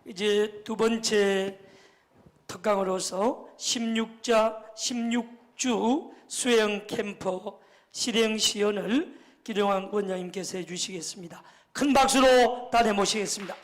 이제 두 번째 특강으로서 16주 수행 캠프 실행 시연을 기룡환 원장님께서 해주시겠습니다. 큰 박수로 단해 모시겠습니다.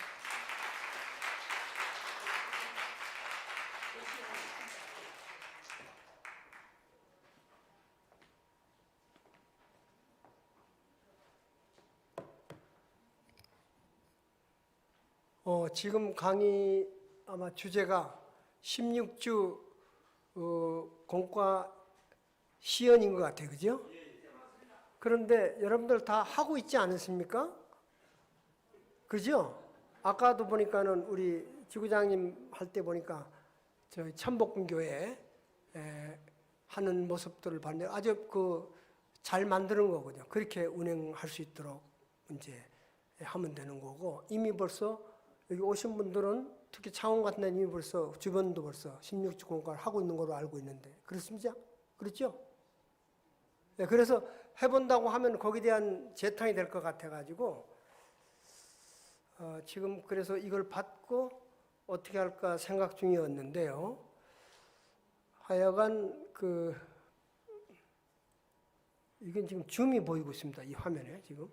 지금 강의 아마 주제가 16주 공과 시연인 것 같아요. 그죠? 그런데 여러분들 다 하고 있지 않으십니까? 그죠? 아까도 보니까는 우리 지구장님 할 때 보니까 저희 천복궁교회 하는 모습들을 봤는데 아주 잘 만드는 거거든요. 그렇게 운행할 수 있도록 이제 하면 되는 거고, 이미 벌써 여기 오신 분들은 특히 창원 같은 데는 이미 벌써 주변도 벌써 16주 공과를 하고 있는 걸로 알고 있는데 그렇습니까? 그렇죠? 네, 그래서 해본다고 하면 거기에 대한 재탕이 될 것 같아가지고 지금 그래서 이걸 받고 어떻게 할까 생각 중이었는데요. 하여간 이건 지금 줌이 보이고 있습니다. 이 화면에 지금.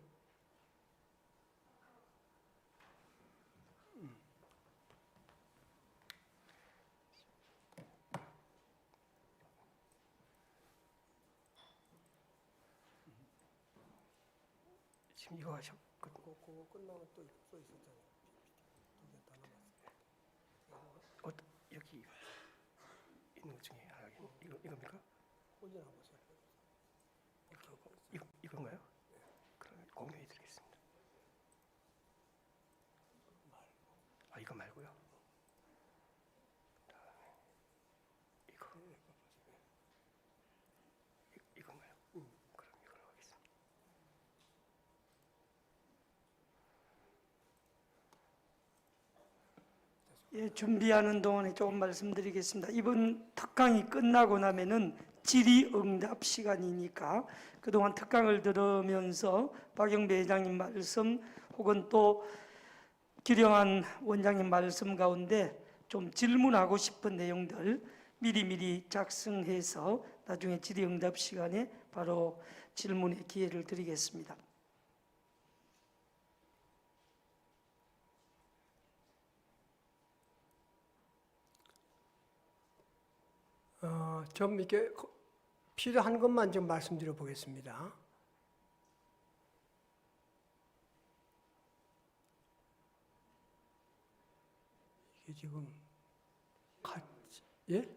지금 이거 하셨거든요. 그거 끝나면 또 써 있었잖아요. 두개 다 남았어요. 여기 있는 것 중에 하나 이겁니까? 올려놔 보세요. 이건가요? 그러면 공유해 드리겠습니다. 이거 말고요. 그다음에 이건가요? 그럼 이걸로 하겠습니다. 예, 준비하는 동안에 조금 말씀드리겠습니다. 이번 특강이 끝나고 나면은 질의응답 시간이니까 그동안 특강을 들으면서 박영배 회장님 말씀 혹은 또 기룡환 원장님 말씀 가운데 좀 질문하고 싶은 내용들 미리미리 작성해서 나중에 질의응답 시간에 바로 질문의 기회를 드리겠습니다. 좀 이렇게 필요한 것만 좀 말씀드려 보겠습니다. 이게 지금 예?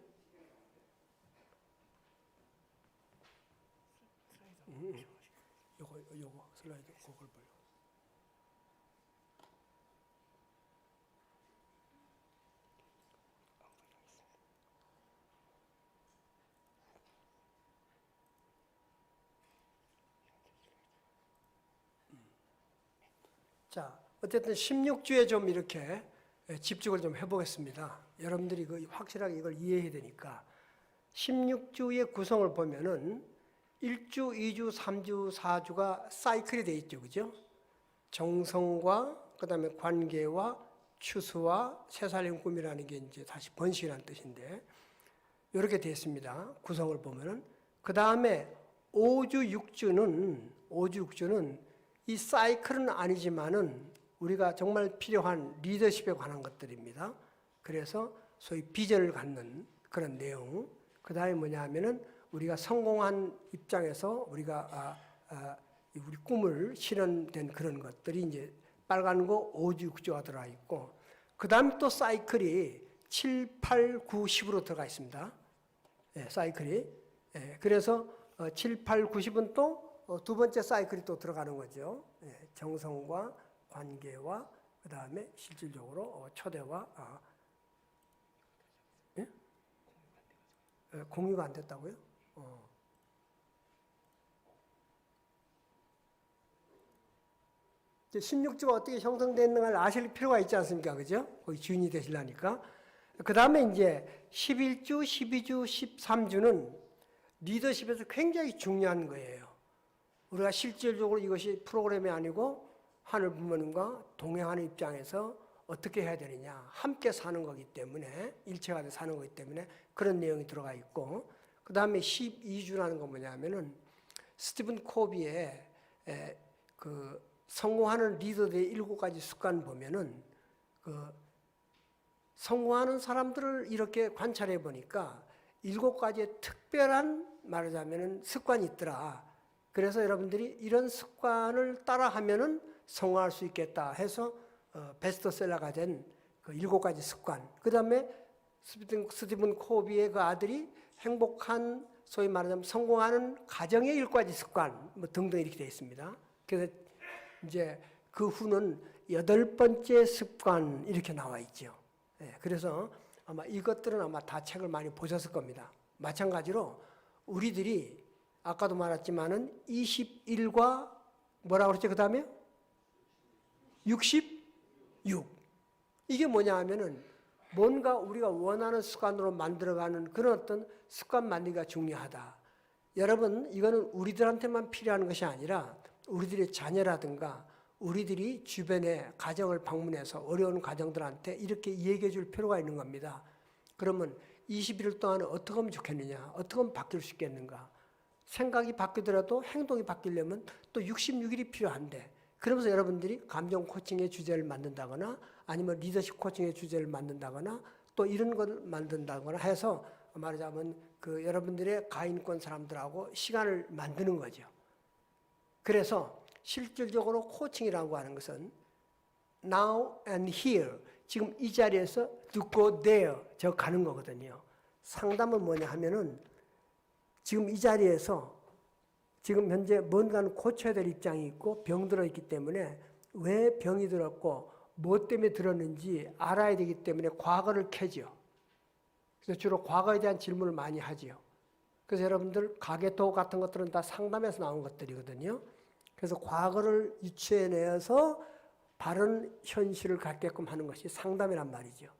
요거 슬라이드 그걸 봐요. 자, 어쨌든 16주에 좀 이렇게 집중을 좀 해보겠습니다. 여러분들이 확실하게 이걸 이해해야 되니까 16주의 구성을 보면은 1주, 2주, 3주, 4주가 사이클이 되어 있죠. 그죠? 정성과 그다음에 관계와 추수와 새살림 꿈이라는 게 이제 다시 번식이라는 뜻인데 이렇게 되어 있습니다. 구성을 보면은 그다음에 5주, 6주는 이 사이클은 아니지만은 우리가 정말 필요한 리더십에 관한 것들입니다. 그래서 소위 비전을 갖는 그런 내용. 그 다음에 뭐냐 하면은 우리가 성공한 입장에서 우리가 우리 꿈을 실현된 그런 것들이 이제 빨간 거 5주, 6주가 들어가 있고, 그 다음에 또 사이클이 7, 8, 9, 10으로 들어가 있습니다. 예, 사이클이. 예, 그래서 7, 8, 9, 10은 또 두 번째 사이클이 또 들어가는 거죠. 예, 정성과 관계와 그 다음에 실질적으로 초대와 예? 공유가 안 됐다고요? 16주가 어떻게 형성됐는가를 아실 필요가 있지 않습니까? 그죠? 거기 주인이 되시려니까. 그 다음에 이제 11주, 12주, 13주는 리더십에서 굉장히 중요한 거예요. 우리가 실질적으로 이것이 프로그램이 아니고 하늘 부모님과 동행하는 입장에서 어떻게 해야 되느냐. 함께 사는 거기 때문에, 일체가 돼 사는 거기 때문에 그런 내용이 들어가 있고, 그 다음에 12주라는 건 뭐냐면은 스티븐 코비의 그 성공하는 리더들의 7가지 습관 보면은 그 성공하는 사람들을 이렇게 관찰해 보니까 7가지의 특별한 말하자면은 습관이 있더라. 그래서 여러분들이 이런 습관을 따라하면은 성공할 수 있겠다 해서 베스트셀러가 된 그 7가지 습관. 그 다음에 스티븐 코비의 그 아들이 행복한 소위 말하자면 성공하는 가정의 7가지 습관 뭐 등등 이렇게 되어 있습니다. 그래서 이제 그 후는 8번째 습관 이렇게 나와 있죠. 그래서 아마 이것들은 아마 다 책을 많이 보셨을 겁니다. 마찬가지로 우리들이 아까도 말했지만은 21과 뭐라고 그랬죠? 그 다음에 66. 이게 뭐냐 하면은 뭔가 우리가 원하는 습관으로 만들어가는 그런 어떤 습관 만들기가 중요하다. 여러분, 이거는 우리들한테만 필요한 것이 아니라 우리들의 자녀라든가 우리들이 주변에 가정을 방문해서 어려운 가정들한테 이렇게 얘기해 줄 필요가 있는 겁니다. 그러면 21일 동안 어떻게 하면 좋겠느냐? 어떻게 하면 바뀔 수 있겠는가? 생각이 바뀌더라도 행동이 바뀌려면 또 66일이 필요한데, 그러면서 여러분들이 감정 코칭의 주제를 만든다거나 아니면 리더십 코칭의 주제를 만든다거나 또 이런 걸 만든다거나 해서 말하자면 그 여러분들의 가인권 사람들하고 시간을 만드는 거죠. 그래서 실질적으로 코칭이라고 하는 것은 now and here, 지금 이 자리에서 to go there, 저 가는 거거든요. 상담은 뭐냐 하면은 지금 이 자리에서 지금 현재 뭔가는 고쳐야 될 입장이 있고 병들어 있기 때문에 왜 병이 들었고 뭐 때문에 들었는지 알아야 되기 때문에 과거를 캐죠. 그래서 주로 과거에 대한 질문을 많이 하지요. 그래서 여러분들 가계도 같은 것들은 다 상담에서 나온 것들이거든요. 그래서 과거를 유추해내서 바른 현실을 갖게끔 하는 것이 상담이란 말이죠.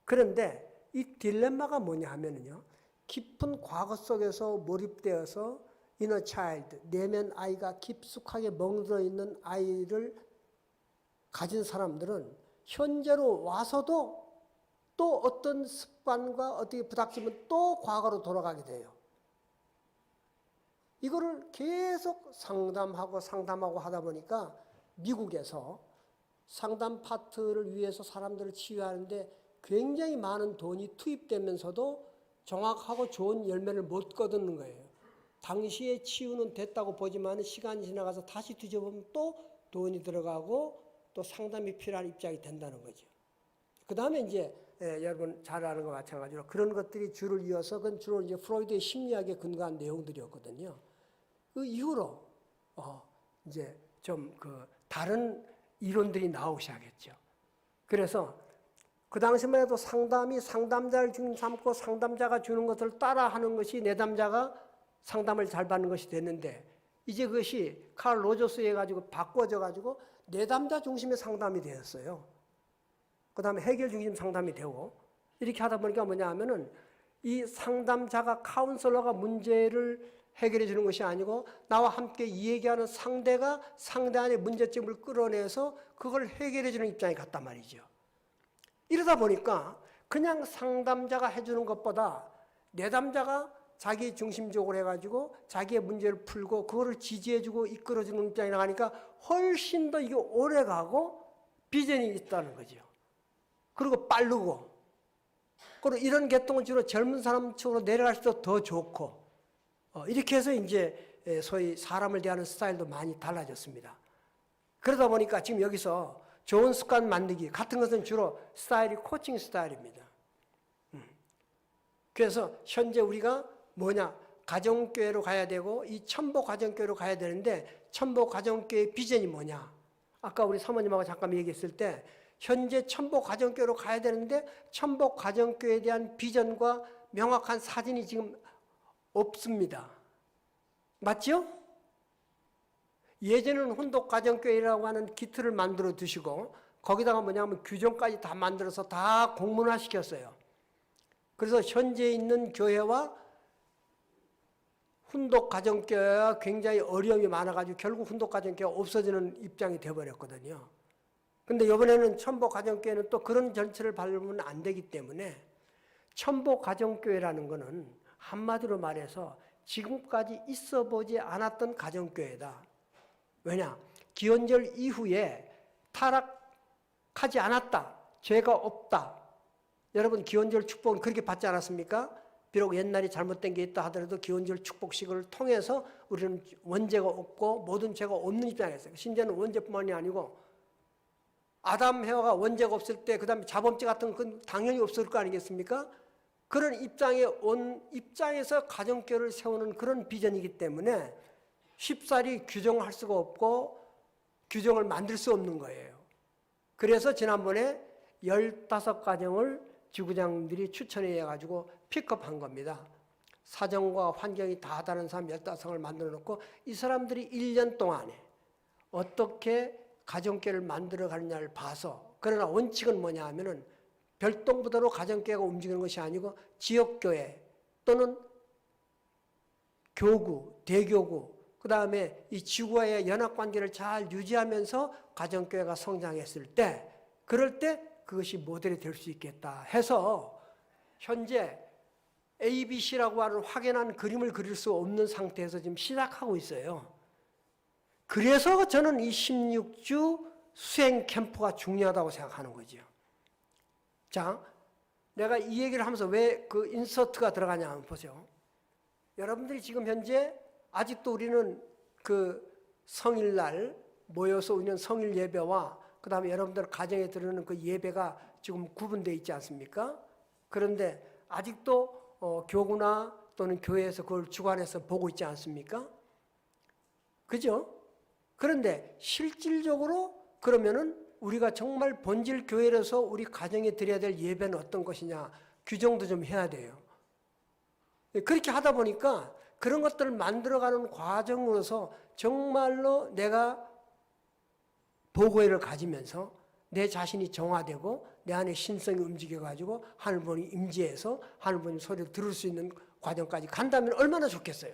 그런데 이 딜레마가 뭐냐 하면은요, 깊은 과거 속에서 몰입되어서 inner child, 내면 아이가 깊숙하게 멍들어 있는 아이를 가진 사람들은 현재로 와서도 또 어떤 습관과 어떻게 부닥치면 또 과거로 돌아가게 돼요. 이거를 계속 상담하고 하다 보니까 미국에서 상담 파트를 위해서 사람들을 치유하는데 굉장히 많은 돈이 투입되면서도 정확하고 좋은 열매를 못 거두는 거예요. 당시에 치유는 됐다고 보지만 시간이 지나가서 다시 뒤져보면 또 돈이 들어가고 또 상담이 필요한 입장이 된다는 거죠. 그 다음에 이제 여러분 잘 아는 것과 마찬가지로 그런 것들이 줄을 이어서 그건 주로 이제 프로이드의 심리학에 근거한 내용들이었거든요. 그 이후로 이제 좀 그 다른 이론들이 나오기 시작했죠. 그래서 그 당시만 해도 상담이 상담자를 중심 삼고 상담자가 주는 것을 따라하는 것이 내담자가 상담을 잘 받는 것이 됐는데, 이제 그것이 칼 로저스에 가지고 바꿔져 가지고 내담자 중심의 상담이 되었어요. 그 다음에 해결 중심 상담이 되고, 이렇게 하다 보니까 뭐냐 하면은 이 상담자가 카운슬러가 문제를 해결해 주는 것이 아니고 나와 함께 이 얘기하는 상대가 상대 안의 문제점을 끌어내서 그걸 해결해 주는 입장이 같단 말이죠. 이러다 보니까 그냥 상담자가 해주는 것보다 내담자가 자기 중심적으로 해가지고 자기의 문제를 풀고 그거를 지지해주고 이끌어주는 입장이 나가니까 훨씬 더 이게 오래가고 비전이 있다는 거죠. 그리고 빠르고, 그리고 이런 계통은 주로 젊은 사람 쪽으로 내려갈수록 더 좋고, 이렇게 해서 이제 소위 사람을 대하는 스타일도 많이 달라졌습니다. 그러다 보니까 지금 여기서 좋은 습관 만들기 같은 것은 주로 스타일이 코칭 스타일입니다. 그래서 현재 우리가 뭐냐, 가정교회로 가야 되고 이 천복 가정교회로 가야 되는데 천복 가정교회의 비전이 뭐냐. 아까 우리 사모님하고 잠깐 얘기했을 때 현재 천복 가정교회로 가야 되는데 천복 가정교회에 대한 비전과 명확한 사진이 지금 없습니다. 맞죠? 예전에는 혼독 가정교회라고 하는 기틀을 만들어 두시고 거기다가 뭐냐면 규정까지 다 만들어서 다 공문화 시켰어요. 그래서 현재 있는 교회와 훈독 가정교회가 굉장히 어려움이 많아가지고 결국 훈독 가정교회가 없어지는 입장이 되어버렸거든요. 근데 이번에는 천복가정교회는 또 그런 전체를 밟으면 안 되기 때문에 천복가정교회라는 것은 한마디로 말해서 지금까지 있어 보지 않았던 가정교회다. 왜냐? 기원절 이후에 타락하지 않았다. 죄가 없다. 여러분 기원절 축복은 그렇게 받지 않았습니까? 비록 옛날에 잘못된 게 있다 하더라도 기원절 축복식을 통해서 우리는 원죄가 없고 모든 죄가 없는 입장에 있어요. 심지어는 원죄뿐만이 아니고 아담 해와가 원죄가 없을 때 그다음에 자범죄 같은 건 당연히 없을 거 아니겠습니까? 그런 입장에 온 입장에서 가정교회를 세우는 그런 비전이기 때문에 쉽사리 규정할 수가 없고 규정을 만들 수 없는 거예요. 그래서 지난번에 15가정을 지구장들이 추천해 가지고 픽업한 겁니다. 사정과 환경이 다 다른 사람 15을 만들어 놓고 이 사람들이 1년 동안에 어떻게 가정교회를 만들어 가느냐를 봐서, 그러나 원칙은 뭐냐 하면은 별동부대로 가정교회가 움직이는 것이 아니고 지역교회 또는 교구, 대교구, 그 다음에 이 지구와의 연합관계를 잘 유지하면서 가정교회가 성장했을 때, 그럴 때 그것이 모델이 될 수 있겠다 해서 현재 ABC라고 하는 확연한 그림을 그릴 수 없는 상태에서 지금 시작하고 있어요. 그래서 저는 이 16주 수행 캠프가 중요하다고 생각하는 거죠. 자, 내가 이 얘기를 하면서 왜 그 인서트가 들어가냐 한번 보세요. 여러분들이 지금 현재 아직도 우리는 그 성일날 모여서 우리는 성일 예배와 그 다음에 여러분들 가정에 들어오는 그 예배가 지금 구분되어 있지 않습니까? 그런데 아직도 교구나 또는 교회에서 그걸 주관해서 보고 있지 않습니까? 그죠? 그런데 실질적으로 그러면은 우리가 정말 본질 교회로서 우리 가정에 드려야 될 예배는 어떤 것이냐 규정도 좀 해야 돼요. 그렇게 하다 보니까 그런 것들을 만들어가는 과정으로서 정말로 내가 보고회를 가지면서 내 자신이 정화되고 내 안에 신성이 움직여가지고 하늘분이 임재해서 하늘분이 소리를 들을 수 있는 과정까지 간다면 얼마나 좋겠어요.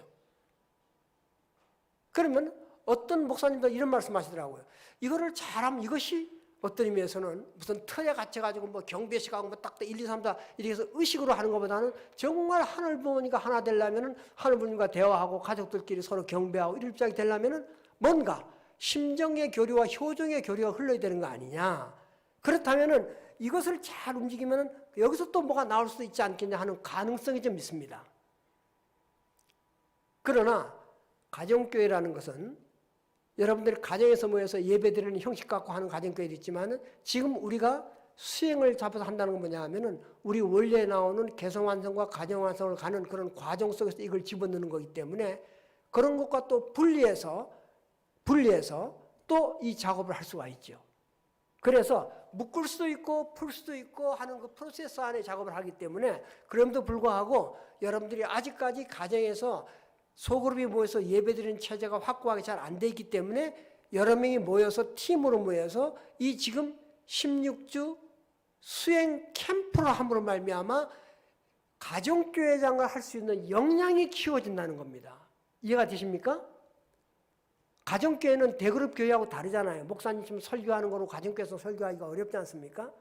그러면 어떤 목사님도 이런 말씀하시더라고요. 이거를 잘하면 이것이 어떤 의미에서는 무슨 틀에 갇혀가지고 뭐 경배식하고 뭐 딱 1, 2, 3, 4 이렇게 해서 의식으로 하는 것보다는 정말 하늘 부모님과 하나 되려면은 하늘 부모님과 대화하고 가족들끼리 서로 경배하고 이런 입장이 되려면은 뭔가 심정의 교류와 효정의 교류가 흘러야 되는 거 아니냐. 그렇다면은 이것을 잘 움직이면은 여기서 또 뭐가 나올 수도 있지 않겠냐 하는 가능성이 좀 있습니다. 그러나 가정교회라는 것은 여러분들이 가정에서 모여서 예배드리는 형식 갖고 하는 가정교회도 있지만 지금 우리가 수행을 잡아서 한다는 건 뭐냐 하면은 우리 원래에 나오는 개성완성과 가정완성을 가는 그런 과정 속에서 이걸 집어넣는 거기 때문에 그런 것과 또 분리해서 또 이 작업을 할 수가 있죠. 그래서 묶을 수도 있고 풀 수도 있고 하는 그 프로세스 안에 작업을 하기 때문에 그럼에도 불구하고 여러분들이 아직까지 가정에서 소그룹이 모여서 예배드리는 체제가 확고하게 잘 안 돼 있기 때문에 여러 명이 모여서 팀으로 모여서 이 지금 16주 수행 캠프로 함으로 말미암아 가정교회장을 할 수 있는 역량이 키워진다는 겁니다. 이해가 되십니까? 가정교회는 대그룹 교회하고 다르잖아요. 목사님 지금 설교하는 거로 가정교회에서 설교하기가 어렵지 않습니까?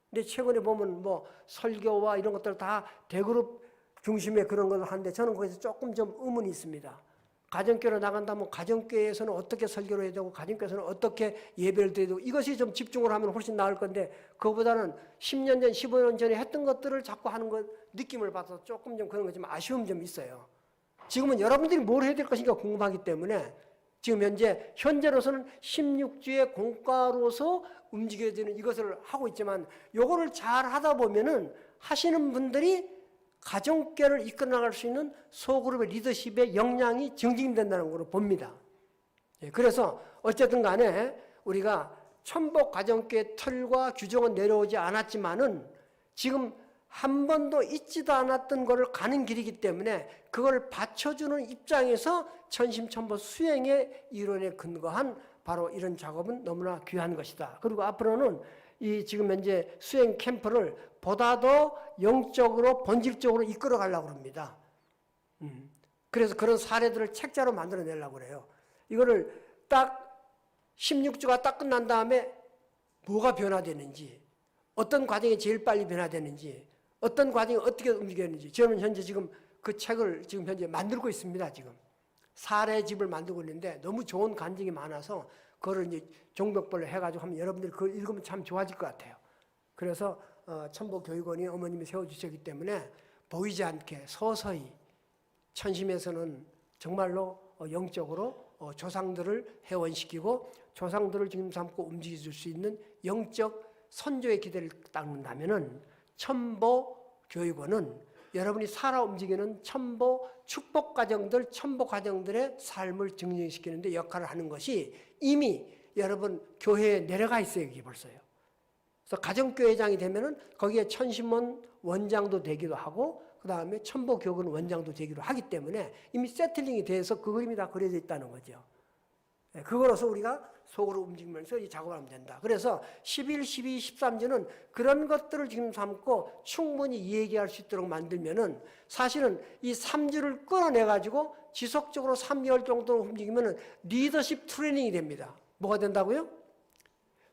근데 최근에 보면 뭐 설교와 이런 것들 다 대그룹 중심의 그런 것을 하는데 저는 거기서 조금 좀 의문이 있습니다. 가정교회로 나간다면 가정교회에서는 어떻게 설교를 해야 되고 가정교회에서는 어떻게 예배를 드려야 되고 이것이 좀 집중을 하면 훨씬 나을 건데 그거보다는 10년 전, 15년 전에 했던 것들을 자꾸 하는 것 느낌을 받아서 조금 좀 그런 거 좀 아쉬움이 좀 있어요. 지금은 여러분들이 뭘 해야 될 것인가 궁금하기 때문에 지금 현재로서는 16주의 공과로서 움직여지는 이것을 하고 있지만 요거를 잘 하다 보면은 하시는 분들이 가정교회를 이끌어 나갈 수 있는 소그룹의 리더십의 역량이 증진된다는 걸로 봅니다. 그래서 어쨌든 간에 우리가 천복 가정교회 틀과 규정은 내려오지 않았지만은 지금 한 번도 있지도 않았던 것을 가는 길이기 때문에 그걸 받쳐주는 입장에서 천심천보 수행의 이론에 근거한 바로 이런 작업은 너무나 귀한 것이다. 그리고 앞으로는 이 지금 현재 수행 캠프를 보다 더 영적으로 본질적으로 이끌어 가려고 합니다. 그래서 그런 사례들을 책자로 만들어내려고 그래요. 이거를 딱 16주가 딱 끝난 다음에 뭐가 변화되는지, 어떤 과정이 제일 빨리 변화되는지, 어떤 과정이 어떻게 움직이는지 저는 현재 지금 그 책을 지금 현재 만들고 있습니다. 지금 사례집을 만들고 있는데 너무 좋은 간증이 많아서 그거를 이제 종목별로 해가지고 하면 여러분들이 그걸 읽으면 참 좋아질 것 같아요. 그래서 천보교육원이 어머님이 세워주셨기 때문에 보이지 않게 서서히 천심에서는 정말로 영적으로 조상들을 회원시키고 조상들을 지금 삼고 움직여줄 수 있는 영적 선조의 기대를 닦는다면은 천보교육원은 여러분이 살아 움직이는 천보 축복 가정들, 천보 가정들의 삶을 증진시키는 데 역할을 하는 것이 이미 여러분 교회에 내려가 있어요. 이게 벌써요. 그래서 가정교회장이 되면은 거기에 천심원 원장도 되기도 하고 그 다음에 천보교육원 원장도 되기도 하기 때문에 이미 세틀링이 돼서 그 그림이 다 그려져 있다는 거죠. 그거로서 우리가 속으로 움직이면서 이 작업을 하면 된다. 그래서 11, 12, 13주는 그런 것들을 지금 삼고 충분히 얘기할 수 있도록 만들면은 사실은 이 3주를 끌어내가지고 지속적으로 3개월 정도 움직이면은 리더십 트레이닝이 됩니다. 뭐가 된다고요?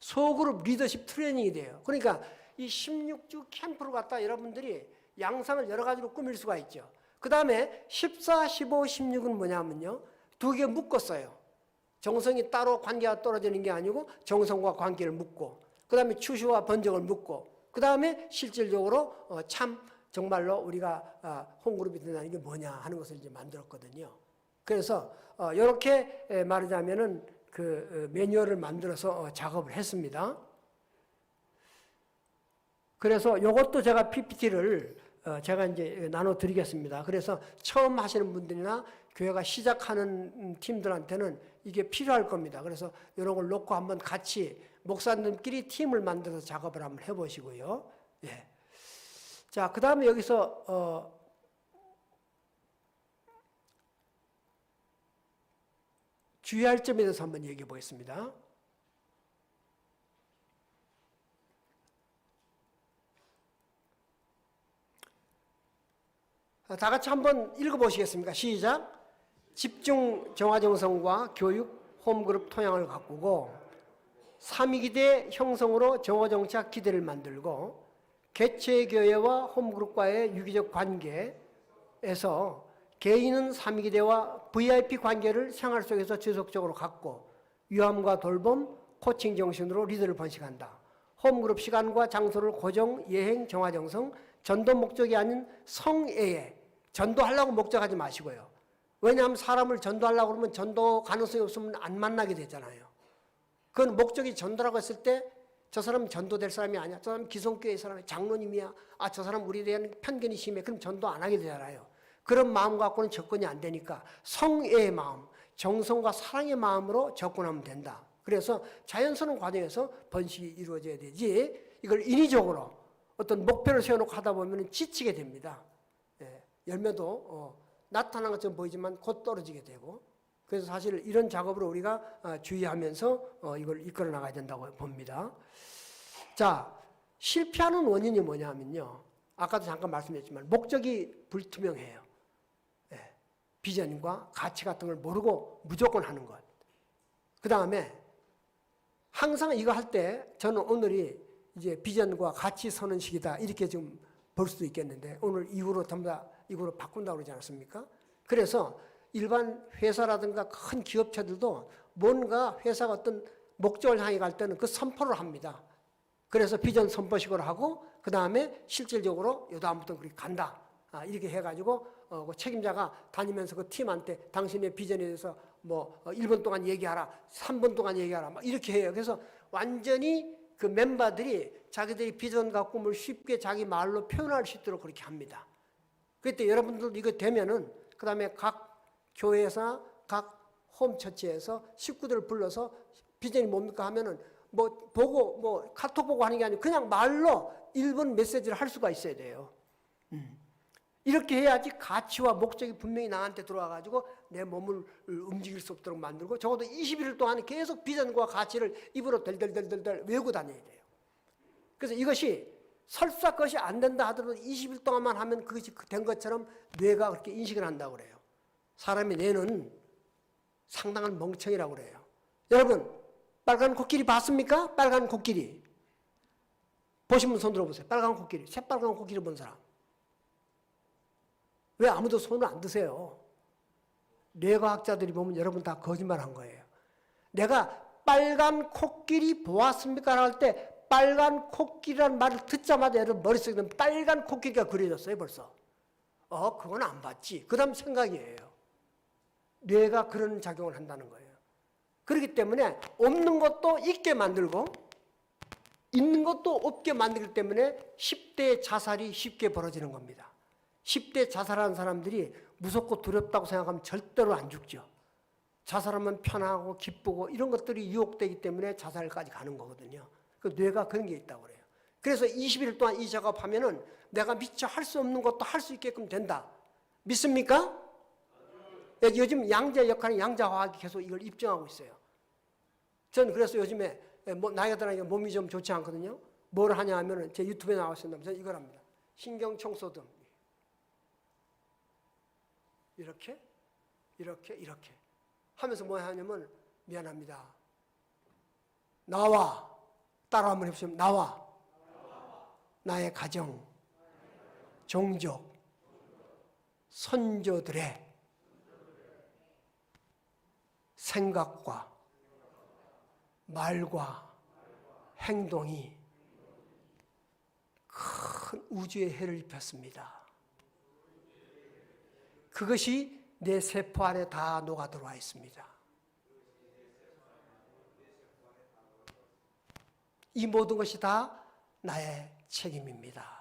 소그룹 리더십 트레이닝이 돼요. 그러니까 이 16주 캠프를 갖다 여러분들이 양상을 여러 가지로 꾸밀 수가 있죠. 그 다음에 14, 15, 16은 뭐냐면요. 두 개 묶었어요. 정성이 따로 관계가 떨어지는 게 아니고 정성과 관계를 묶고 그 다음에 추수와 번적을 묶고 그 다음에 실질적으로 참 정말로 우리가 홈그룹이 된다는 게 뭐냐 하는 것을 이제 만들었거든요. 그래서 이렇게 말하자면은 그 매뉴얼을 만들어서 작업을 했습니다. 그래서 이것도 제가 PPT를 제가 이제 나눠드리겠습니다. 그래서 처음 하시는 분들이나 교회가 시작하는 팀들한테는 이게 필요할 겁니다. 그래서 이런 걸 놓고 한번 같이 목사님끼리 팀을 만들어서 작업을 한번 해보시고요. 예. 자, 그 다음에 여기서 주의할 점에 대해서 한번 얘기해 보겠습니다. 다 같이 한번 읽어보시겠습니까? 시작. 집중 정화정성과 교육, 홈그룹 토양을 가꾸고 삼위기대 형성으로 정화정착 기대를 만들고 개체교회와 홈그룹과의 유기적 관계에서 개인은 삼위기대와 VIP 관계를 생활 속에서 지속적으로 갖고 유함과 돌봄, 코칭 정신으로 리더를 번식한다. 홈그룹 시간과 장소를 고정, 예행, 정화정성, 전도 목적이 아닌 성애에 전도하려고 목적하지 마시고요. 왜냐하면 사람을 전도하려고 그러면 전도 가능성이 없으면 안 만나게 되잖아요. 그건 목적이 전도라고 했을 때 저 사람은 전도될 사람이 아니야. 저 사람은 기성교회 사람이 장로님이야. 아, 저 사람 우리에 대한 편견이 심해. 그럼 전도 안 하게 되잖아요. 그런 마음 갖고는 접근이 안 되니까 성애의 마음, 정성과 사랑의 마음으로 접근하면 된다. 그래서 자연스러운 과정에서 번식이 이루어져야 되지 이걸 인위적으로 어떤 목표를 세워놓고 하다 보면 지치게 됩니다. 예, 열매도 나타난 것처럼 보이지만 곧 떨어지게 되고 그래서 사실 이런 작업으로 우리가 주의하면서 이걸 이끌어 나가야 된다고 봅니다. 자, 실패하는 원인이 뭐냐면요. 아까도 잠깐 말씀드렸지만 목적이 불투명해요. 예, 비전과 가치 같은 걸 모르고 무조건 하는 것. 그 다음에 항상 이거 할 때 저는 오늘이 이제 비전과 가치 선언식이다 이렇게 좀 볼 수도 있겠는데 오늘 이후로 전부 다 이거로 바꾼다고 그러지 않았습니까? 그래서 일반 회사라든가 큰 기업체들도 뭔가 회사가 어떤 목적을 향해 갈 때는 그 선포를 합니다. 그래서 비전 선포식으로 하고 그 다음에 실질적으로 다음부터 그렇게 간다. 이렇게 해가지고 그 책임자가 다니면서 그 팀한테 당신의 비전에 대해서 뭐 1분 동안 얘기하라, 3분 동안 얘기하라 막 이렇게 해요. 그래서 완전히 그 멤버들이 자기들이 비전과 꿈을 쉽게 자기 말로 표현할 수 있도록 그렇게 합니다. 그때 여러분들 이거 되면은 그 다음에 각 교회에서 각 홈처치에서 식구들을 불러서 비전이 뭡니까 하면은 뭐 보고 뭐 카톡 보고 하는 게 아니고 그냥 말로 1분 메시지를 할 수가 있어야 돼요. 이렇게 해야지 가치와 목적이 분명히 나한테 들어와가지고 내 몸을 움직일 수 없도록 만들고 적어도 21일 동안 계속 비전과 가치를 입으로 덜덜덜덜 외우고 다녀야 돼요. 그래서 이것이 설사 그것이 안 된다 하더라도 20일 동안만 하면 그것이 된 것처럼 뇌가 그렇게 인식을 한다고 그래요. 사람의 뇌는 상당한 멍청이라고 그래요. 여러분 빨간 코끼리 봤습니까? 빨간 코끼리. 보신 분 손 들어보세요. 빨간 코끼리, 새빨간 코끼리 본 사람. 왜 아무도 손을 안 드세요? 뇌과학자들이 보면 여러분 다 거짓말한 거예요. 내가 빨간 코끼리 보았습니까? 할 때 빨간 코끼리라는 말을 듣자마자 여러분 머릿속에 빨간 코끼리가 그려졌어요 벌써. 그건 안 봤지. 그 다음 생각이에요. 뇌가 그런 작용을 한다는 거예요. 그렇기 때문에 없는 것도 있게 만들고 있는 것도 없게 만들기 때문에 10대 자살이 쉽게 벌어지는 겁니다. 10대 자살하는 사람들이 무섭고 두렵다고 생각하면 절대로 안 죽죠. 자살하면 편하고 기쁘고 이런 것들이 유혹되기 때문에 자살까지 가는 거거든요. 그 뇌가 그런 게 있다고 그래요. 그래서 20일 동안 이 작업하면은 내가 미처 할 수 없는 것도 할 수 있게끔 된다. 믿습니까? 요즘 양자 역할은 양자화학이 계속 이걸 입증하고 있어요. 저는 그래서 요즘에 나이가 들어니까 몸이 좀 좋지 않거든요. 뭘 하냐 하면은 제 유튜브에 나왔습니다. 저는 이걸 합니다. 신경 청소등. 이렇게 하면서 뭐 하냐면 미안합니다. 나와. 따라 한번 해보시면 나와. 나의 가정, 종족, 선조들의 생각과 말과 행동이 큰 우주에 해를 입혔습니다. 그것이 내 세포 안에 다 녹아 들어와 있습니다. 이 모든 것이 다 나의 책임입니다.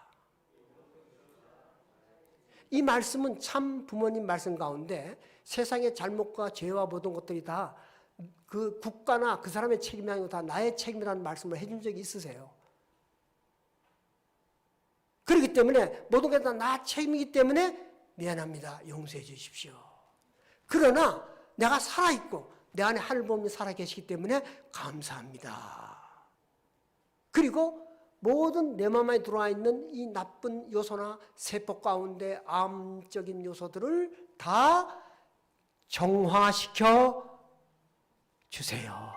이 말씀은 참 부모님 말씀 가운데 세상의 잘못과 죄와 모든 것들이 다 그 국가나 그 사람의 책임이 아니고 다 나의 책임이라는 말씀을 해준 적이 있으세요. 그렇기 때문에 모든 게 다 나 책임이기 때문에 미안합니다. 용서해 주십시오. 그러나 내가 살아있고 내 안에 하늘부모님이 살아계시기 때문에 감사합니다. 그리고 모든 내 마음에 들어와 있는 이 나쁜 요소나 세포 가운데 암적인 요소들을 다 정화시켜 주세요.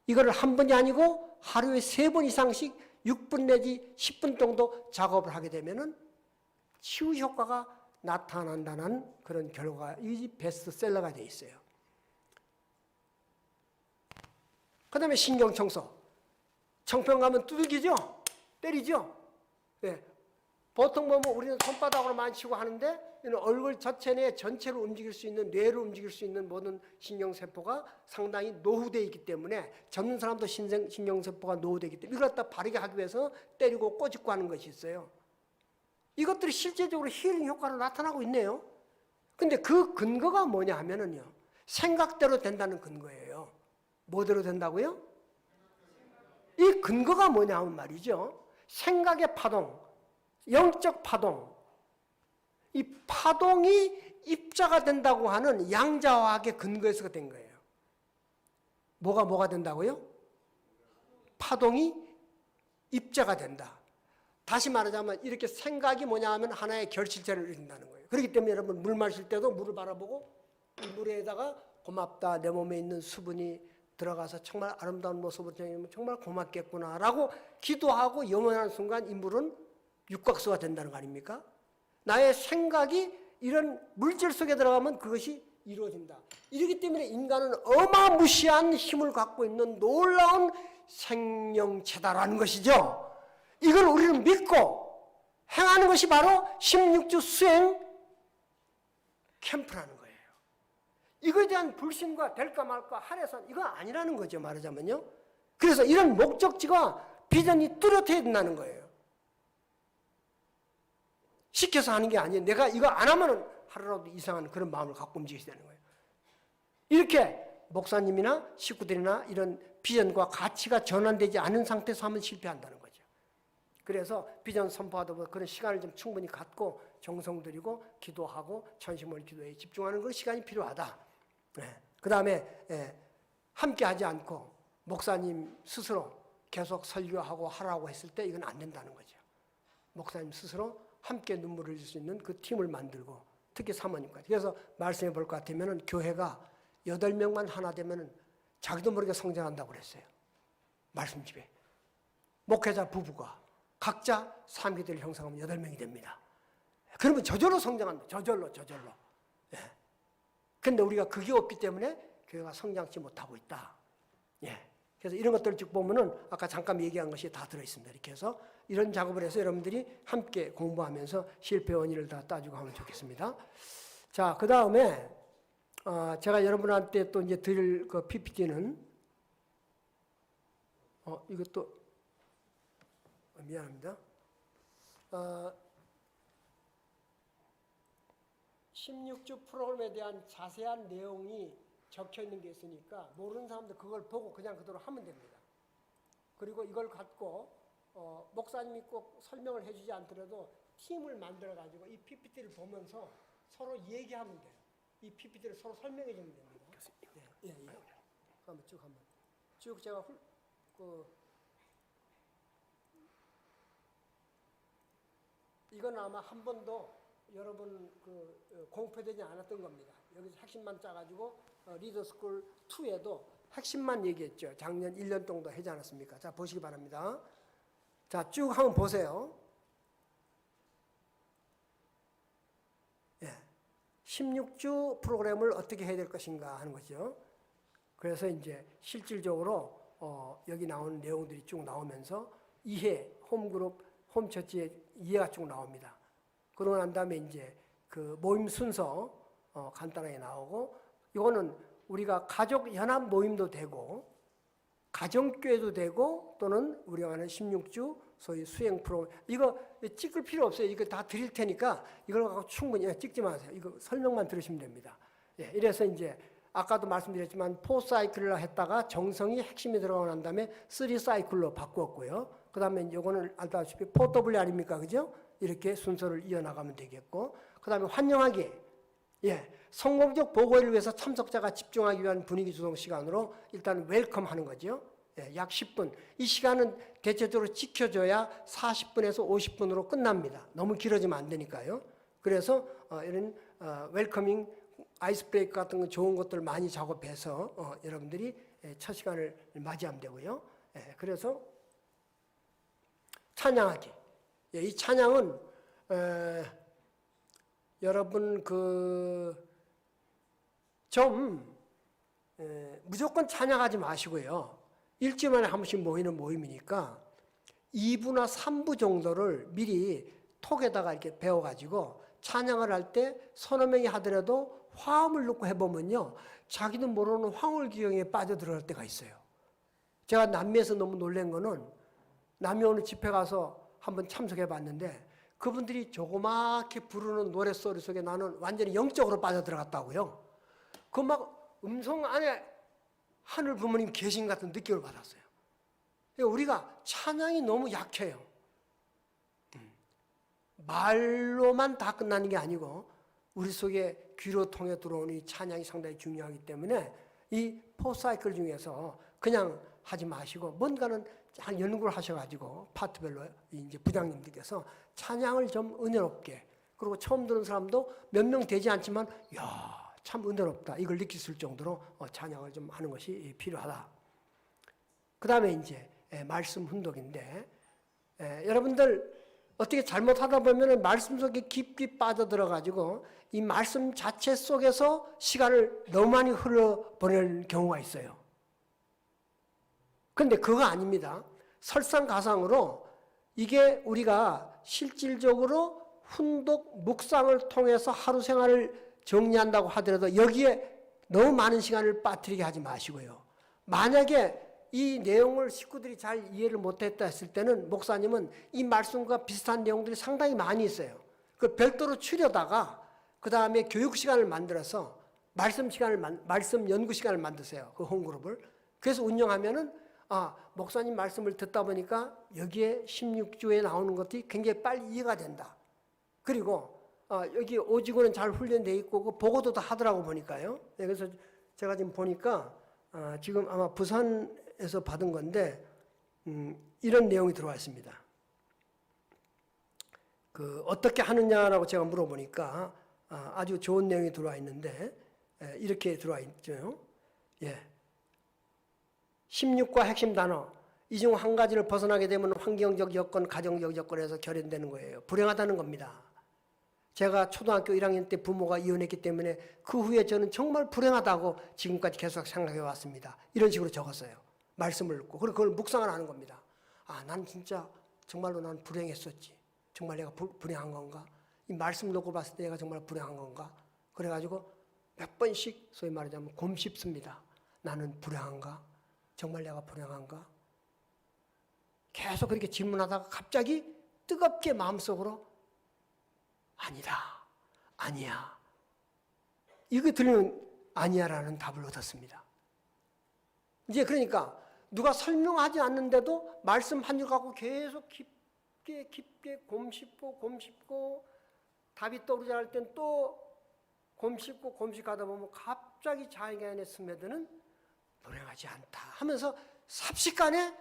이거를 한 번이 아니고 하루에 3번 이상씩 6분 내지 10분 정도 작업을 하게 되면은 치유 효과가 나타난다는 그런 결과가 이 베스트셀러가 되어 있어요. 그 다음에 신경청소. 청평 가면 두들기죠? 때리죠? 네. 보통 보면 우리는 손바닥으로 만지고 하는데 얼굴 전체를 움직일 수 있는, 뇌를 움직일 수 있는 모든 신경세포가 상당히 노후되어 있기 때문에 젊은 사람도 신경세포가 노후되어 있기 때문에 이걸 갖다 바르게 하기 위해서 때리고 꼬집고 하는 것이 있어요. 이것들이 실제적으로 힐링 효과로 나타나고 있네요. 근데 그 근거가 뭐냐 하면은요, 생각대로 된다는 근거예요. 뭐대로 된다고요? 이 근거가 뭐냐 하면 말이죠. 생각의 파동, 영적 파동, 이 파동이 입자가 된다고 하는 양자화학의 근거에서 된 거예요. 뭐가 된다고요? 파동이 입자가 된다. 다시 말하자면 이렇게 생각이 뭐냐 하면 하나의 결실체를 이룬다는 거예요. 그렇기 때문에 여러분 물 마실 때도 물을 바라보고 이 물에다가 고맙다, 내 몸에 있는 수분이 들어가서 정말 아름다운 모습을 보이면 정말 고맙겠구나라고 기도하고 염원하는 순간 이 물은 육각수가 된다는 거 아닙니까? 나의 생각이 이런 물질 속에 들어가면 그것이 이루어진다. 이렇기 때문에 인간은 어마무시한 힘을 갖고 있는 놀라운 생명체다라는 것이죠. 이걸 우리는 믿고 행하는 것이 바로 16주 수행 캠프라는 거예요. 이거에 대한 불신과 될까 말까 할애선 이거 아니라는 거죠. 말하자면요. 그래서 이런 목적지가 비전이 뚜렷해야 된다는 거예요. 시켜서 하는 게 아니에요. 내가 이거 안 하면 하루라도 이상한 그런 마음을 갖고 움직여야 되는 거예요. 이렇게 목사님이나 식구들이나 이런 비전과 가치가 전환되지 않은 상태에서 하면 실패한다는 거죠. 그래서 비전 선포하다 보면 그런 시간을 좀 충분히 갖고 정성 들이고 기도하고 전심을 기도에 집중하는 그 시간이 필요하다. 그 다음에 함께 하지 않고 목사님 스스로 계속 설교하고 하라고 했을 때 이건 안 된다는 거죠. 목사님 스스로 함께 눈물을 흘릴 수 있는 그 팀을 만들고 특히 사모님까지. 그래서 말씀해 볼 것 같으면 교회가 8명만 하나 되면 자기도 모르게 성장한다고 그랬어요. 말씀집에. 목회자 부부가 각자 3기들 형성하면 8명이 됩니다. 그러면 저절로 성장합니다. 저절로. 예. 근데 우리가 그게 없기 때문에 교회가 성장치 못하고 있다. 예. 그래서 이런 것들을 쭉 보면은 아까 잠깐 얘기한 것이 다 들어있습니다. 이렇게 해서 이런 작업을 해서 여러분들이 함께 공부하면서 실패 원인을 다 따지고 하면 좋겠습니다. 자, 그 다음에 제가 여러분한테 또 이제 드릴 그 PPT는 이것도 미안합니다. 16주 프로그램에 대한 자세한 내용이 적혀 있는 게 있으니까 모르는 사람들 그걸 보고 그냥 그대로 하면 됩니다. 그리고 이걸 갖고 목사님이 꼭 설명을 해주지 않더라도 팀을 만들어 가지고 이 PPT를 보면서 서로 얘기하면 돼요. 이 PPT를 서로 설명해 주면 됩니다. 예. 한번 쭉 제가 이건 아마 한 번도 여러분 공표되지 않았던 겁니다. 여기서 핵심만 짜가지고 리더스쿨 2에도 핵심만 얘기했죠. 작년 1년 정도 하지 않았습니까? 자, 보시기 바랍니다. 자, 쭉 한번 보세요. 예. 16주 프로그램을 어떻게 해야 될 것인가 하는 거죠. 그래서 이제 실질적으로 여기 나오는 내용들이 쭉 나오면서 이해, 홈그룹, 홈처치의 이해가 쭉 나옵니다. 그러고 난 다음에 이제 그 모임 순서 간단하게 나오고, 이거는 우리가 가족 연합 모임도 되고 가정교회도 되고 또는 우리가 하는 16주 소위 수행 프로그램, 이거 찍을 필요 없어요. 이거 다 드릴 테니까 이걸 갖고 충분히 찍지 마세요. 이거 설명만 들으시면 됩니다. 예, 이래서 이제 아까도 말씀드렸지만 4사이클로 했다가 정성이 핵심이 들어가고 난 다음에 3사이클로 바꾸었고요. 그 다음에 이거는 알다시피 4W 아닙니까? 그죠? 이렇게 순서를 이어나가면 되겠고, 그 다음에 환영하기. 예, 성공적 보고를 위해서 참석자가 집중하기 위한 분위기 조성 시간으로 일단 웰컴 하는 거죠. 예, 약 10분. 이 시간은 대체적으로 지켜줘야 40분에서 50분으로 끝납니다. 너무 길어지면 안 되니까요. 그래서 이런 웰커밍, 아이스 브레이크 같은 거 좋은 것들 많이 작업해서 여러분들이 첫 시간을 맞이하면 되고요. 예, 그래서 찬양하기. 예, 이 찬양은 여러분 무조건 찬양하지 마시고요. 일주일 만에 한 번씩 모이는 모임이니까 2부나 3부 정도를 미리 톡에다가 이렇게 배워가지고 찬양을 할 때 서너 명이 하더라도 화음을 넣고 해보면요, 자기도 모르는 황홀기경에 빠져들어갈 때가 있어요. 제가 남미에서 너무 놀란 거는, 남미 어느 집회 가서 한번 참석해 봤는데 그분들이 조그맣게 부르는 노랫소리 속에 나는 완전히 영적으로 빠져들어갔다고요. 그 막 음성 안에 하늘 부모님 계신 같은 느낌을 받았어요. 그러니까 우리가 찬양이 너무 약해요. 말로만 다 끝나는 게 아니고 우리 속에 귀로 통해 들어오는 이 찬양이 상당히 중요하기 때문에 이 4사이클 중에서 그냥 하지 마시고 뭔가는 잘 연구를 하셔가지고 파트별로 이제 부장님들께서 찬양을 좀 은혜롭게, 그리고 처음 듣는 사람도 몇 명 되지 않지만 야, 참 은혜롭다 이걸 느낄 수 있을 정도로 찬양을 좀 하는 것이 필요하다. 그 다음에 이제 말씀 훈독인데, 여러분들 어떻게 잘못하다 보면 말씀 속에 깊이 빠져들어가지고 이 말씀 자체 속에서 시간을 너무 많이 흘러보낼 경우가 있어요. 그런데 그거 아닙니다. 설상가상으로 이게 우리가 실질적으로 훈독 묵상을 통해서 하루 생활을 정리한다고 하더라도 여기에 너무 많은 시간을 빠뜨리게 하지 마시고요. 만약에 이 내용을 식구들이 잘 이해를 못했다 했을 때는 목사님은 이 말씀과 비슷한 내용들이 상당히 많이 있어요. 그 별도로 추려다가 그 다음에 교육 시간을 만들어서 말씀 연구 시간을 만드세요. 그 홈그룹을. 그래서 운영하면은 목사님 말씀을 듣다 보니까 여기에 16주에 나오는 것들이 굉장히 빨리 이해가 된다. 그리고 여기 오직원은 잘 훈련되어 있고 그 보고도 다 하더라고 보니까요. 그래서 제가 지금 보니까 지금 아마 부산에서 받은 건데 이런 내용이 들어와 있습니다. 어떻게 하느냐라고 제가 물어보니까 아주 좋은 내용이 들어와 있는데 이렇게 들어와 있죠. 예. 16과 핵심 단어. 이 중 한 가지를 벗어나게 되면 환경적 여건, 가정적 여건에서 결연되는 거예요. 불행하다는 겁니다. 제가 초등학교 1학년 때 부모가 이혼했기 때문에 그 후에 저는 정말 불행하다고 지금까지 계속 생각해 왔습니다. 이런 식으로 적었어요. 말씀을 읽고. 그리고 그걸 묵상을 하는 겁니다. 아, 난 진짜 정말로 난 불행했었지. 정말 내가 불행한 건가? 이 말씀 놓고 봤을 때 내가 정말 불행한 건가? 그래가지고 몇 번씩 소위 말하자면 곰씹습니다. 나는 불행한가? 정말 내가 불행한가? 계속 그렇게 질문하다가 갑자기 뜨겁게 마음속으로 아니다, 아니야. 이거 들으면 아니야라는 답을 얻었습니다. 이제 그러니까 누가 설명하지 않는데도 말씀 한 줄 갖고 계속 깊게 곰씹고 답이 떠오르지 않을 땐 또 곰씹하다 보면 갑자기 자기 안에 스며드는 불행하지 않다 하면서 삽시간에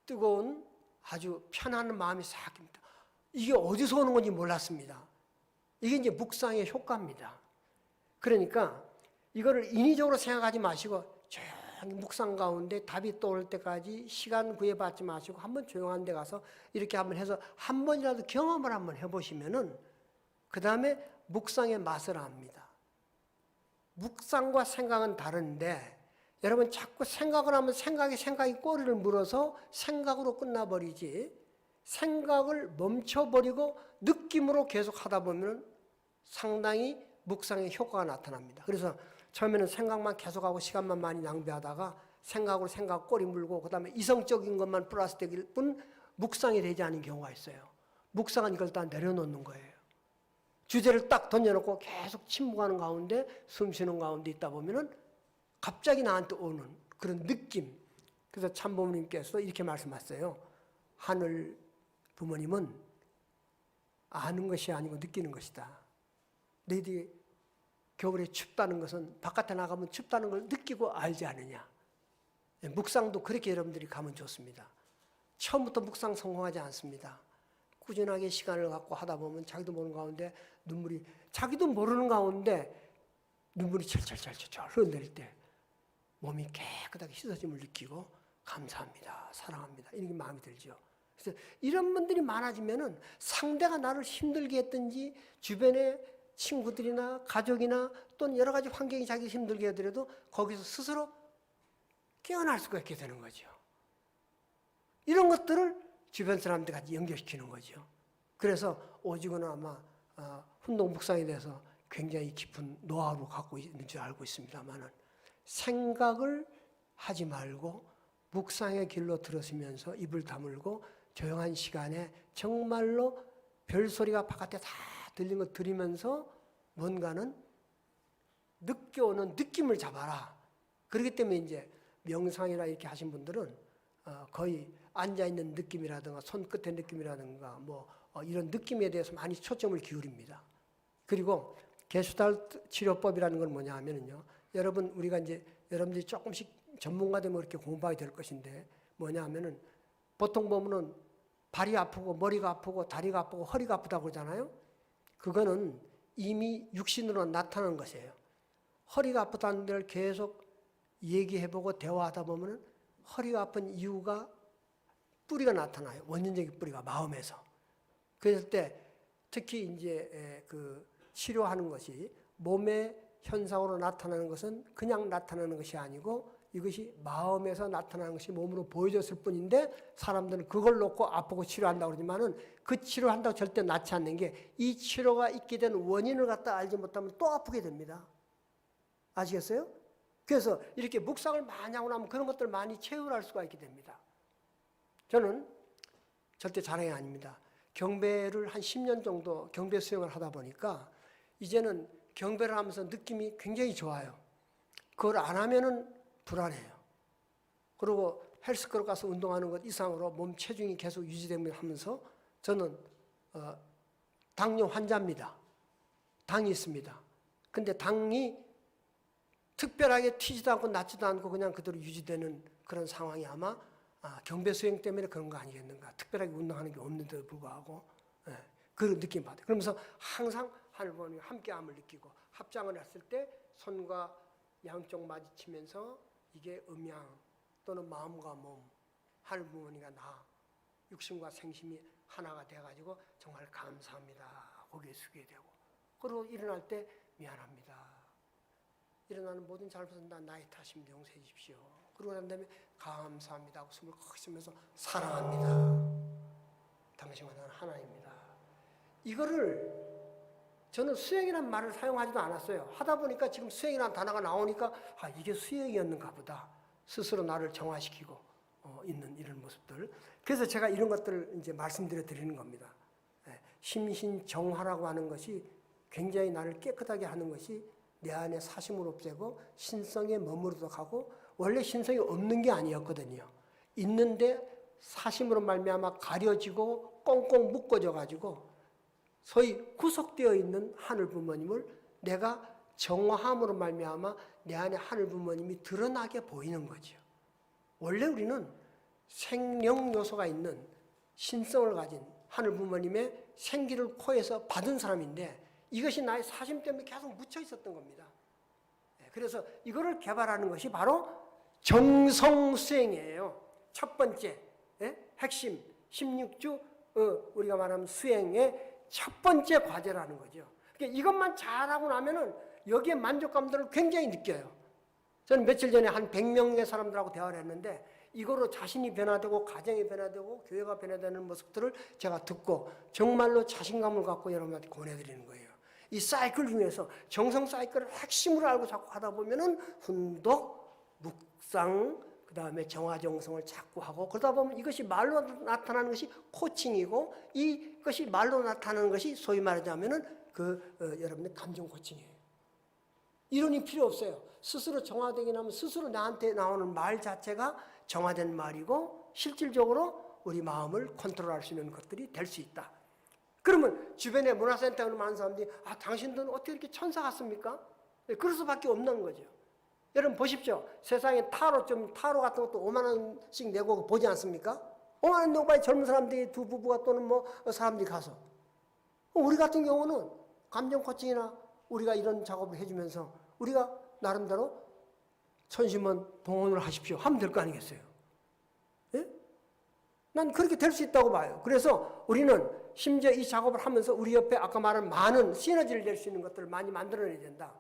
뜨거운 아주 편안한 마음이 싹 깁니다. 이게 어디서 오는 건지 몰랐습니다. 이게 이제 묵상의 효과입니다. 그러니까 이거를 인위적으로 생각하지 마시고 조용히 묵상 가운데 답이 떠올 때까지 시간 구애받지 마시고 한번 조용한 데 가서 이렇게 한번 해서 한 번이라도 경험을 한번 해보시면은 그 다음에 묵상의 맛을 압니다. 묵상과 생각은 다른데 여러분 자꾸 생각을 하면 생각이 꼬리를 물어서 생각으로 끝나버리지 생각을 멈춰버리고 느낌으로 계속 하다 보면 상당히 묵상의 효과가 나타납니다. 그래서 처음에는 생각만 계속하고 시간만 많이 낭비하다가 생각으로 생각 꼬리 물고 그 다음에 이성적인 것만 플러스 되길 뿐 묵상이 되지 않은 경우가 있어요. 묵상은 이걸 다 내려놓는 거예요. 주제를 딱 던져놓고 계속 침묵하는 가운데 숨 쉬는 가운데 있다 보면은 갑자기 나한테 오는 그런 느낌. 그래서 참부모님께서 이렇게 말씀하셨어요. 하늘 부모님은 아는 것이 아니고 느끼는 것이다. 너희들이 겨울에 춥다는 것은 바깥에 나가면 춥다는 걸 느끼고 알지 않느냐. 묵상도 그렇게 여러분들이 가면 좋습니다. 처음부터 묵상 성공하지 않습니다. 꾸준하게 시간을 갖고 하다 보면 자기도 모르는 가운데 자기도 모르는 가운데 눈물이 철철철철 흘러내릴 때 몸이 깨끗하게 씻어짐을 느끼고 감사합니다. 사랑합니다. 이런 마음이 들죠. 그래서 이런 분들이 많아지면은 상대가 나를 힘들게 했든지 주변에 친구들이나 가족이나 또는 여러 가지 환경이 자기 힘들게 하더라도 거기서 스스로 깨어날 수가 있게 되는 거죠. 이런 것들을 주변 사람들 같이 연결시키는 거죠. 그래서 오직은 아마 훈동 묵상에 대해서 굉장히 깊은 노하우를 갖고 있는 줄 알고 있습니다만은 생각을 하지 말고 묵상의 길로 들어서면서 입을 다물고 조용한 시간에 정말로 별소리가 바깥에 다 들린 거 들으면서 뭔가는 느껴오는 느낌을 잡아라. 그렇기 때문에 이제 명상이라 이렇게 하신 분들은 거의 앉아있는 느낌이라든가 손끝의 느낌이라든가 이런 느낌에 대해서 많이 초점을 기울입니다. 그리고 게슈탈트 치료법이라는 건 뭐냐 하면은요. 여러분 우리가 이제 여러분들이 조금씩 전문가 되면 그렇게 공부하게 될 것인데 뭐냐 하면은 보통 보면은 발이 아프고 머리가 아프고 다리가 아프고 허리가 아프다고 그러잖아요. 그거는 이미 육신으로 나타나는 것이에요. 허리가 아프다는 데를 계속 얘기해보고 대화하다 보면은 허리가 아픈 이유가 뿌리가 나타나요. 원인적인 뿌리가 마음에서. 그럴 때 특히 이제 그 치료하는 것이 몸의 현상으로 나타나는 것은 그냥 나타나는 것이 아니고 이것이 마음에서 나타나는 것이 몸으로 보여졌을 뿐인데 사람들은 그걸 놓고 아프고 치료한다고 그러지만은 그 치료한다고 절대 낫지 않는 게 이 치료가 있게 된 원인을 갖다 알지 못하면 또 아프게 됩니다. 아시겠어요? 그래서 이렇게 묵상을 많이 하고 나면 그런 것들을 많이 체험할 수가 있게 됩니다. 저는 절대 자랑이 아닙니다. 경배를 한 10년 정도 경배 수행을 하다 보니까 이제는 경배를 하면서 느낌이 굉장히 좋아요. 그걸 안 하면은 불안해요. 그리고 헬스클럽 가서 운동하는 것 이상으로 몸 체중이 계속 유지되면서 저는 당뇨 환자입니다. 당이 있습니다. 근데 당이 특별하게 튀지도 않고 낮지도 않고 그냥 그대로 유지되는 그런 상황이 아마 경배 수행 때문에 그런 거 아니겠는가. 특별하게 운동하는 게 없는데도 불구하고 그런 느낌 받아요. 그러면서 항상 하늘보니 함께함을 느끼고 합장을 했을 때 손과 양쪽 마주치면서 이게 음양 또는 마음과 몸 하늘 부모님과 나 육신과 생심이 하나가 돼가지고 정말 감사합니다. 고개 숙이게 되고 그리고 일어날 때 미안합니다. 일어나는 모든 잘못은 다 나의 탓입니다. 용서해 주십시오. 그러고 난 다음에 감사합니다 하고 숨을 크게 쉬면서 사랑합니다. 당신과 나는 하나입니다. 이거를 저는 수행이라는 말을 사용하지도 않았어요. 하다 보니까 지금 수행이라는 단어가 나오니까 이게 수행이었는가 보다. 스스로 나를 정화시키고 있는 이런 모습들. 그래서 제가 이런 것들을 이제 말씀드려 드리는 겁니다. 심신정화라고 하는 것이 굉장히 나를 깨끗하게 하는 것이 내 안에 사심을 없애고 신성에 머무르도록 하고 원래 신성이 없는 게 아니었거든요. 있는데 사심으로 말미암아 가려지고 꽁꽁 묶어져 가지고 소위 구속되어 있는 하늘 부모님을 내가 정화함으로 말미암아 내 안에 하늘 부모님이 드러나게 보이는 거죠. 원래 우리는 생명 요소가 있는 신성을 가진 하늘 부모님의 생기를 코에서 받은 사람인데 이것이 나의 사심 때문에 계속 묻혀 있었던 겁니다. 그래서 이거를 개발하는 것이 바로 정성수행이에요. 첫 번째 핵심 16주 우리가 말하는 수행의 첫 번째 과제라는 거죠. 그러니까 이것만 잘하고 나면은 여기에 만족감들을 굉장히 느껴요. 저는 며칠 전에 한 100명의 사람들하고 대화를 했는데 이거로 자신이 변화되고 가정이 변화되고 교회가 변화되는 모습들을 제가 듣고 정말로 자신감을 갖고 여러분한테 권해드리는 거예요. 이 사이클 중에서 정성 사이클을 핵심으로 알고 자꾸 하다 보면은 훈독, 묵상, 그 다음에 정화정성을 자꾸 하고 그러다 보면 이것이 말로 나타나는 것이 코칭이고 이것이 말로 나타나는 것이 소위 말하자면은 여러분의 감정 코칭이에요. 이론이 필요 없어요. 스스로 정화되게 하면 스스로 나한테 나오는 말 자체가 정화된 말이고 실질적으로 우리 마음을 컨트롤할 수 있는 것들이 될 수 있다. 그러면 주변에 문화센터에 많은 사람들이 당신들은 어떻게 이렇게 천사 같습니까? 그럴 수밖에 없는 거죠. 여러분 보십시오. 세상에 타로 같은 것도 5만 원씩 내고 보지 않습니까? 5만 원 내고 빨리 젊은 사람들이 두 부부가 또는 사람들이 가서 우리 같은 경우는 감정 코칭이나 우리가 이런 작업을 해주면서 우리가 나름대로 천심원 봉헌을 하십시오 하면 될 거 아니겠어요? 예? 난 그렇게 될 수 있다고 봐요. 그래서 우리는 심지어 이 작업을 하면서 우리 옆에 아까 말한 많은 시너지를 낼 수 있는 것들을 많이 만들어내야 된다.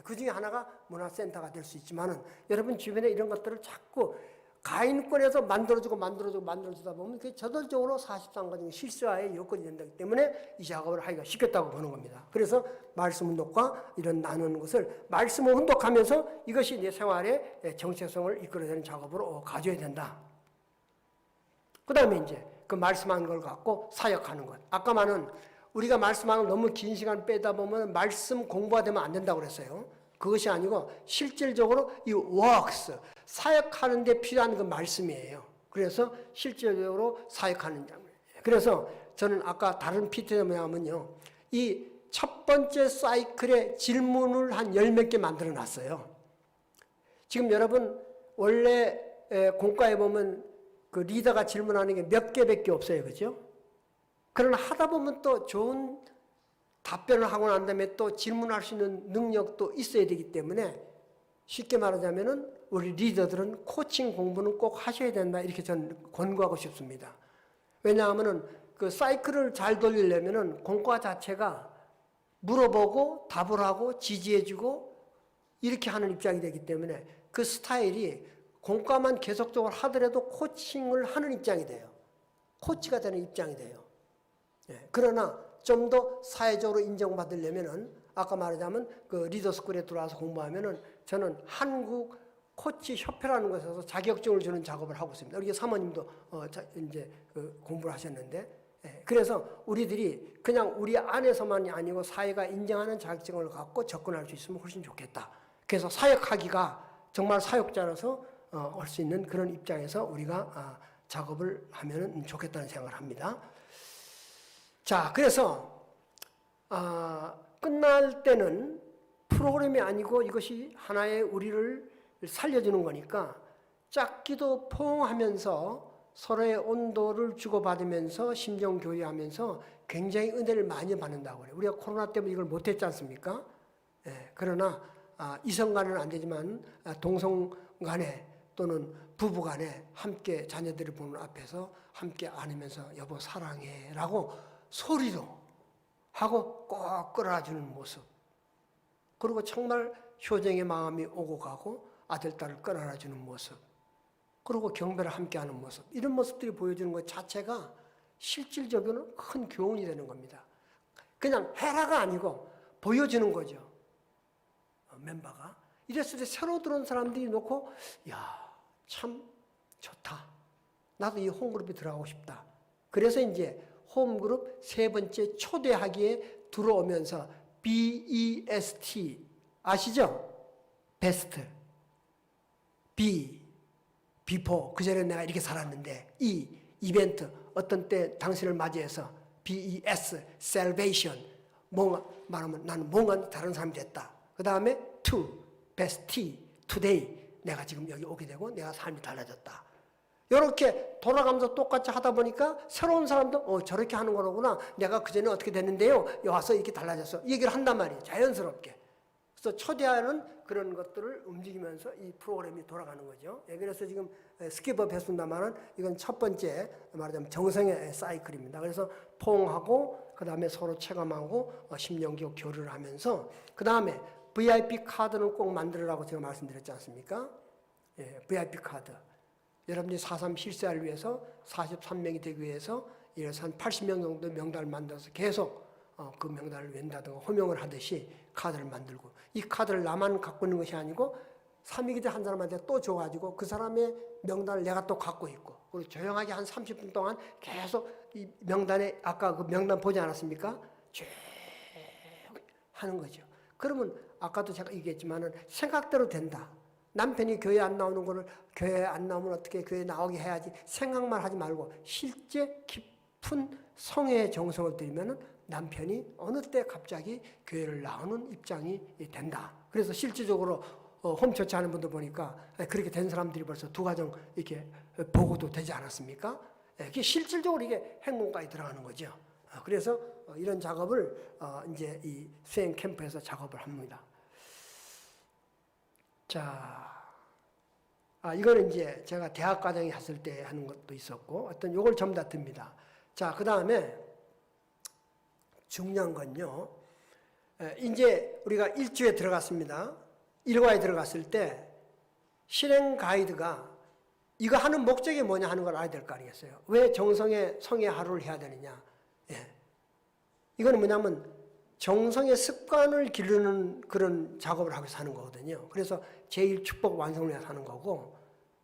그 중에 하나가 문화센터가 될 수 있지만은 여러분 주변에 이런 것들을 자꾸 가인권에서 만들어주다 보면 그게 저절적으로 43가지 중에 실수화의 요건이 된다기 때문에 이 작업을 하기가 쉽겠다고 보는 겁니다. 그래서 말씀 훈독과 이런 나누는 것을 말씀을 훈독하면서 이것이 내 생활의 정체성을 이끌어내는 작업으로 가져야 된다. 그 다음에 이제 그 말씀하는 걸 갖고 사역하는 것. 아까 말은 우리가 말씀하는 걸 너무 긴 시간 빼다 보면 말씀 공부가 되면 안 된다고 그랬어요. 그것이 아니고 실질적으로 이 works, 사역하는 데 필요한 그 말씀이에요. 그래서 실질적으로 사역하는 장면. 그래서 저는 아까 다른 PT에 뭐냐면요. 이 첫 번째 사이클에 질문을 한 10몇 개 만들어 놨어요. 지금 여러분 원래 공과에 보면 그 리더가 질문하는 게 몇 개밖에 없어요. 그죠? 그러나 하다 보면 또 좋은 답변을 하고 난 다음에 또 질문할 수 있는 능력도 있어야 되기 때문에 쉽게 말하자면은 우리 리더들은 코칭 공부는 꼭 하셔야 된다. 이렇게 저는 권고하고 싶습니다. 왜냐하면은 그 사이클을 잘 돌리려면은 공과 자체가 물어보고 답을 하고 지지해주고 이렇게 하는 입장이 되기 때문에 그 스타일이 공과만 계속적으로 하더라도 코칭을 하는 입장이 돼요. 코치가 되는 입장이 돼요. 그러나 좀 더 사회적으로 인정받으려면은 아까 말하자면 그 리더스쿨에 들어와서 공부하면은 저는 한국 코치 협회라는 곳에서 자격증을 주는 작업을 하고 있습니다. 우리 사모님도 이제 공부를 하셨는데, 그래서 우리들이 그냥 우리 안에서만이 아니고 사회가 인정하는 자격증을 갖고 접근할 수 있으면 훨씬 좋겠다. 그래서 사역하기가 정말 사역자로서 할 수 있는 그런 입장에서 우리가 작업을 하면 좋겠다는 생각을 합니다. 자, 그래서 끝날 때는 프로그램이 아니고 이것이 하나의 우리를 살려주는 거니까 작기도 포옹하면서 서로의 온도를 주고받으면서 심정교류하면서 굉장히 은혜를 많이 받는다고 그래요. 우리가 코로나 때문에 이걸 못했지 않습니까? 그러나 이성 간은 안 되지만 동성 간에 또는 부부간에 함께 자녀들이 보는 앞에서 함께 안으면서 여보 사랑해 라고 소리로 하고 꼭 끌어주는 모습. 그리고 정말 효정의 마음이 오고 가고 아들, 딸을 끌어주는 모습. 그리고 경배를 함께하는 모습. 이런 모습들이 보여주는 것 자체가 실질적으로는 큰 교훈이 되는 겁니다. 그냥 해라가 아니고 보여주는 거죠. 멤버가. 이랬을 때 새로 들어온 사람들이 놓고 야, 참 좋다. 나도 이 홈그룹에 들어가고 싶다. 그래서 이제 홈그룹 세 번째 초대하기에 들어오면서 BEST 아시죠? 베스트. B 비포 그전에 내가 이렇게 살았는데 이벤트 어떤 때 당신을 맞이해서 BES salvation 뭔가 말하면 나는 뭔가 다른 사람이 됐다. 그 다음에 to best T today 내가 지금 여기 오게 되고 내가 삶이 달라졌다. 이렇게 돌아가면서 똑같이 하다 보니까 새로운 사람도 저렇게 하는 거로구나. 내가 그전에 어떻게 됐는데요. 여기 와서 이렇게 달라졌어. 이 얘기를 한단 말이에요. 자연스럽게. 그래서 초대하는 그런 것들을 움직이면서 이 프로그램이 돌아가는 거죠. 그래서 지금 스킵업 했습니다만은 이건 첫 번째 말하자면 정성의 사이클입니다. 그래서 포옹하고 그 다음에 서로 체감하고 심령교 교류를 하면서 그 다음에 VIP 카드는 꼭 만들으라고 제가 말씀드렸지 않습니까? 예, VIP 카드. 여러분들이 4.3 실세를 위해서 43명이 되기 위해서 이래서 한 80명 정도 명단을 만들어서 계속 그 명단을 웬다든가 호명을 하듯이 카드를 만들고 이 카드를 나만 갖고 있는 것이 아니고 삼위기대 한 사람한테 또 줘가지고 그 사람의 명단을 내가 또 갖고 있고 그리고 조용하게 한 30분 동안 계속 이 명단에 아까 그 명단 보지 않았습니까? 쭉 하는 거죠. 그러면 아까도 제가 얘기했지만은 생각대로 된다. 남편이 교회 안 나오는 거를 교회 안 나오면 어떻게 교회 나오게 해야지 생각만 하지 말고 실제 깊은 성회의 정성을 들이면은 남편이 어느 때 갑자기 교회를 나오는 입장이 된다. 그래서 실질적으로 홈처치 하는 분들 보니까 그렇게 된 사람들이 벌써 2가정 이렇게 보고도 되지 않았습니까? 이게 실질적으로 이게 행동까지 들어가는 거죠. 그래서 이런 작업을 이제 이 수행 캠프에서 작업을 합니다. 자, 이거는 이제 제가 대학 과정에 갔을 때 하는 것도 있었고, 어떤 요걸 전부 다 듭니다. 자, 그 다음에 중요한 건요, 이제 우리가 1주에 들어갔습니다. 1과에 들어갔을 때 실행 가이드가 이거 하는 목적이 뭐냐 하는 걸 알아야 될 거 아니겠어요? 왜 정성의 성의 하루를 해야 되느냐? 예. 이거는 뭐냐면 정성의 습관을 기르는 그런 작업을 하고 사는 거거든요. 그래서 제1축복 완성을 해서 하는 거고,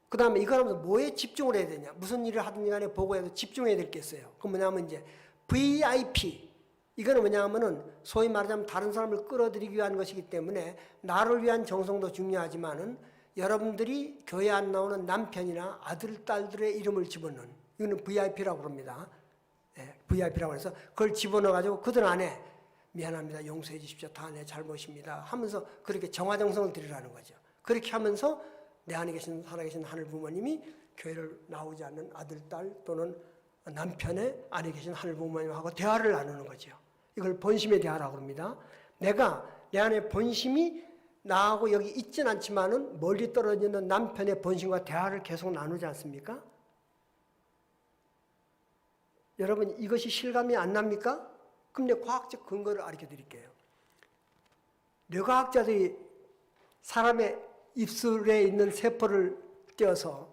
그 다음에 이걸 하면서 뭐에 집중을 해야 되냐? 무슨 일을 하든 간에 보고해도 집중해야 될 게 있어요. 그 뭐냐면 이제 VIP. 이거는 뭐냐면은 소위 말하자면 다른 사람을 끌어들이기 위한 것이기 때문에 나를 위한 정성도 중요하지만은 여러분들이 교회 안 나오는 남편이나 아들, 딸들의 이름을 집어넣는 이거는 VIP라고 그럽니다. 예, VIP라고 해서 그걸 집어넣어가지고 그들 안에 미안합니다. 용서해 주십시오. 다 내 잘못입니다. 하면서 그렇게 정화정성을 드리라는 거죠. 그렇게 하면서 내 안에 살아계신 하늘 부모님이 교회를 나오지 않는 아들, 딸 또는 남편의 안에 계신 하늘 부모님하고 대화를 나누는 거죠. 이걸 본심의 대화라고 합니다. 내가 내 안에 본심이 나하고 여기 있진 않지만은 멀리 떨어져 있는 남편의 본심과 대화를 계속 나누지 않습니까? 여러분 이것이 실감이 안 납니까? 그럼 내가 과학적 근거를 알려 드릴게요. 뇌과학자들이 사람의 입술에 있는 세포를 떼어서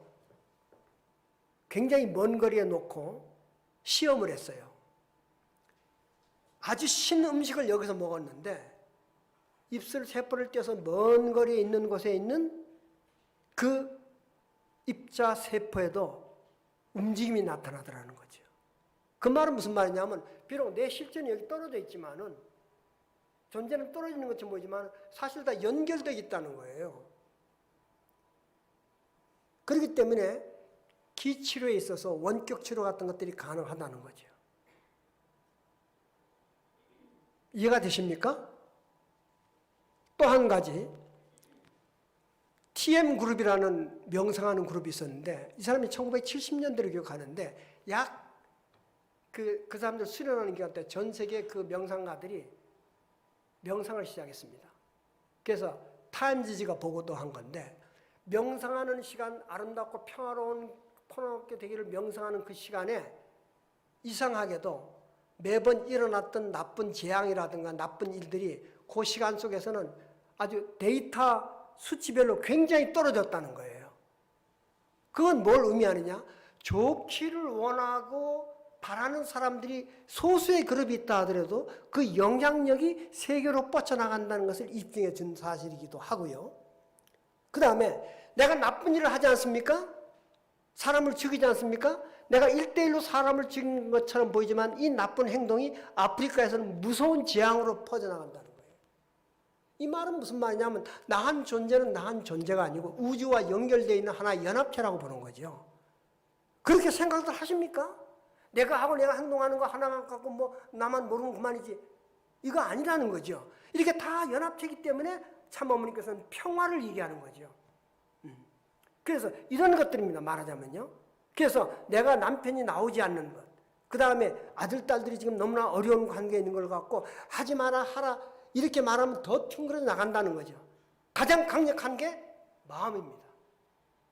굉장히 먼 거리에 놓고 시험을 했어요. 아주 신 음식을 여기서 먹었는데 입술 세포를 떼어서 먼 거리에 있는 곳에 있는 그 입자 세포에도 움직임이 나타나더라는 거죠. 그 말은 무슨 말이냐면 비록 내 실제는 여기 떨어져 있지만은 존재는 떨어지는 것처럼 보이지만 사실 다 연결되어 있다는 거예요. 그렇기 때문에 기치료에 있어서 원격 치료 같은 것들이 가능하다는 거죠. 이해가 되십니까? 또 한 가지 TM그룹이라는 명상하는 그룹이 있었는데 이 사람이 1970년대를 기억하는데 약 그 사람들 수련하는 기간 때 전 세계 그 명상가들이 명상을 시작했습니다. 그래서 타임지지가 보고도 한 건데 명상하는 시간, 아름답고 평화롭게 되기를 명상하는 그 시간에 이상하게도 매번 일어났던 나쁜 재앙이라든가 나쁜 일들이 그 시간 속에서는 아주 데이터 수치별로 굉장히 떨어졌다는 거예요. 그건 뭘 의미하느냐? 좋기를 원하고 바라는 사람들이 소수의 그룹이 있다 하더라도 그 영향력이 세계로 뻗쳐나간다는 것을 입증해 준 사실이기도 하고요. 그 다음에 내가 나쁜 일을 하지 않습니까? 사람을 죽이지 않습니까? 내가 1대1로 사람을 죽인 것처럼 보이지만 이 나쁜 행동이 아프리카에서는 무서운 재앙으로 퍼져나간다는 거예요. 이 말은 무슨 말이냐면 나 한 존재는 나 한 존재가 아니고 우주와 연결되어 있는 하나의 연합체라고 보는 거죠. 그렇게 생각들 하십니까? 내가 하고 내가 행동하는 거 하나만 갖고 뭐 나만 모르면 그만이지. 이거 아니라는 거죠. 이렇게 다 연합체이기 때문에 참어머니께서는 평화를 얘기하는 거죠. 그래서 이런 것들입니다. 말하자면요. 그래서 내가 남편이 나오지 않는 것, 그 다음에 아들, 딸들이 지금 너무나 어려운 관계에 있는 걸 갖고 하지 마라, 하라 이렇게 말하면 더 튕그러 나간다는 거죠. 가장 강력한 게 마음입니다.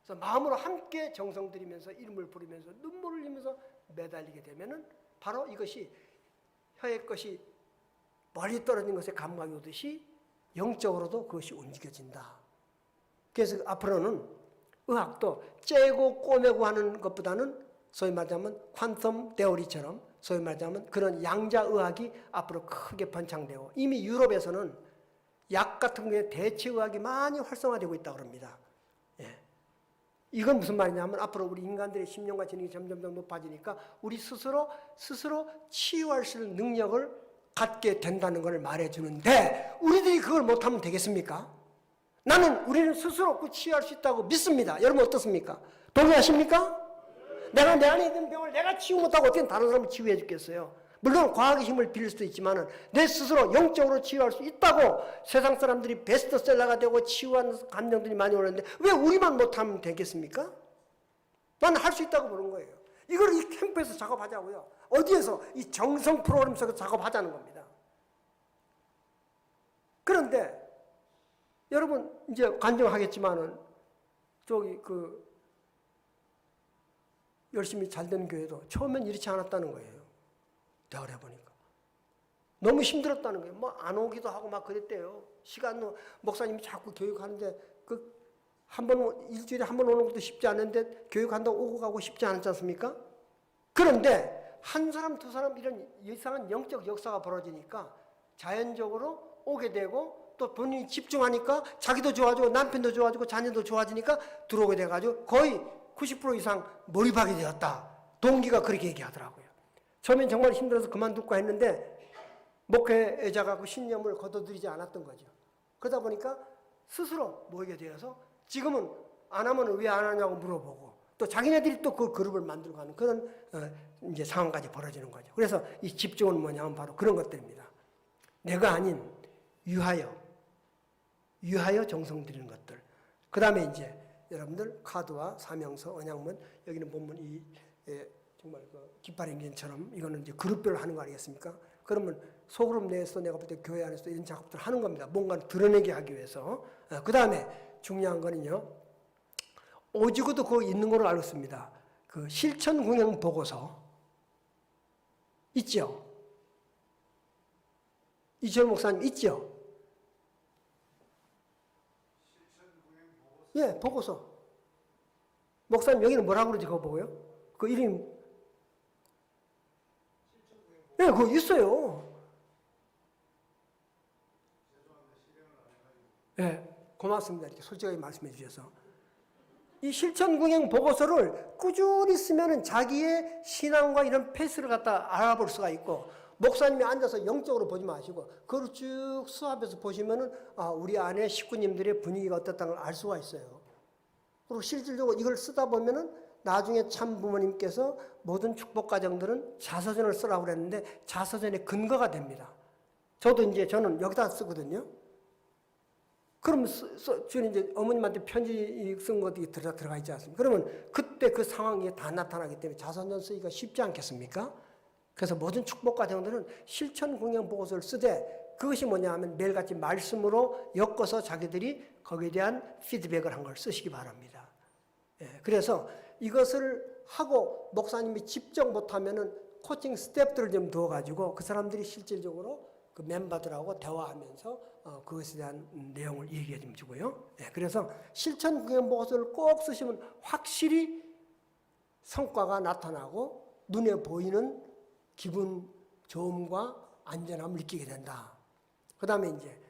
그래서 마음으로 함께 정성 들이면서 이름을 부르면서 눈물을 흘리면서 매달리게 되면은 바로 이것이 혀의 것이 멀리 떨어진 것에 감각이 오듯이 영적으로도 그것이 움직여진다. 그래서 앞으로는 의학도 째고 꼬매고 하는 것보다는 소위 말하자면 퀀텀 데오리처럼 소위 말하자면 그런 양자의학이 앞으로 크게 번창되고 이미 유럽에서는 약 같은 게 대체의학이 많이 활성화되고 있다고 합니다. 예. 이건 무슨 말이냐면 앞으로 우리 인간들의 심령과 지능이 점점 더 높아지니까 우리 스스로 치유할 수 있는 능력을 갖게 된다는 걸 말해주는데 우리들이 그걸 못하면 되겠습니까? 우리는 스스로 그 치유할 수 있다고 믿습니다. 여러분 어떻습니까? 동의하십니까? 내가 내 안에 있는 병을 내가 치유 못하고 어떻게 다른 사람을 치유해 주겠어요? 물론 과학의 힘을 빌릴 수도 있지만 내 스스로 영적으로 치유할 수 있다고 세상 사람들이 베스트셀러가 되고 치유한 감정들이 많이 오는데 왜 우리만 못하면 되겠습니까? 나는 할 수 있다고 보는 거예요. 이걸 이 캠프에서 작업하자고요. 어디에서? 이 정성 프로그램 속에서 작업하자는 겁니다. 그런데 여러분 이제 간증하겠지만은 저기 열심히 잘된 교회도 처음엔 이렇지 않았다는 거예요. 대화를 해보니까 너무 힘들었다는 거예요. 뭐 안 오기도 하고 막 그랬대요. 시간도 목사님이 자꾸 교육하는데 한 번 일주일에 한 번 오는 것도 쉽지 않은데 교육한다고 오고 가고 쉽지 않지 않습니까? 그런데 한 사람 두 사람 이런 이상한 영적 역사가 벌어지니까 자연적으로 오게 되고 또 본인이 집중하니까 자기도 좋아지고 남편도 좋아지고 자녀도 좋아지니까 들어오게 돼가지고 거의 90% 이상 몰입하게 되었다. 동기가 그렇게 얘기하더라고요. 처음엔 정말 힘들어서 그만둘까 했는데 목회자가 그 신념을 거둬들이지 않았던 거죠. 그러다 보니까 스스로 모이게 되어서 지금은 안 하면 왜 안 하냐고 물어보고 또 자기네들이 또 그 그룹을 만들고 가는 그런 이제 상황까지 벌어지는 거죠. 그래서 이 집중은 뭐냐면 바로 그런 것들입니다. 내가 아닌 유하여 정성 들이는 것들. 그 다음에 이제 여러분들 카드와 사명서, 언약문 여기는 보면 정말 깃발 행진처럼 이거는 이제 그룹별로 하는 거 아니겠습니까? 그러면 소그룹 내에서 내가 볼 때 교회 안에서 이런 작업들을 하는 겁니다. 뭔가를 드러내게 하기 위해서. 그 다음에 중요한 거는요. 오직구도 그거 있는 걸로 알고 있습니다. 그 실천공영 보고서 있죠? 이철 목사님 있죠? 예, 보고서. 목사님 여기는 뭐라고 그러지 그거 보고요? 그 이름이 예, 그거 있어요. 예, 고맙습니다. 이렇게 솔직하게 말씀해 주셔서. 이 실천공영 보고서를 꾸준히 쓰면은 자기의 신앙과 이런 패스를 갖다 알아볼 수가 있고 목사님이 앉아서 영적으로 보지 마시고 그걸 쭉 수합해서 보시면은 우리 안에 식구님들의 분위기가 어떻다는 걸 알 수가 있어요. 그리고 실질적으로 이걸 쓰다 보면은 나중에 참 부모님께서 모든 축복 가정들은 자서전을 쓰라고 그랬는데 자서전의 근거가 됩니다. 저는 여기다 쓰거든요. 그럼 주님 이제 어머님한테 편지 쓴 것들이 들어가 있지 않습니까? 그러면 그때 그 상황이 다 나타나기 때문에 자서전 쓰기가 쉽지 않겠습니까? 그래서 모든 축복 가정들은 실천 공영 보고서를 쓰되 그것이 뭐냐 하면 매일같이 말씀으로 엮어서 자기들이 거기에 대한 피드백을 한 걸 쓰시기 바랍니다. 예, 그래서 이것을 하고 목사님이 직접 못하면은 코칭 스태프들을 좀 두어가지고 그 사람들이 실질적으로 그 멤버들하고 대화하면서 그것에 대한 내용을 얘기해 좀 주고요. 예, 그래서 실천 구현 보고서를 꼭 쓰시면 확실히 성과가 나타나고 눈에 보이는 기분 좋음과 안전함을 느끼게 된다. 그 다음에 이제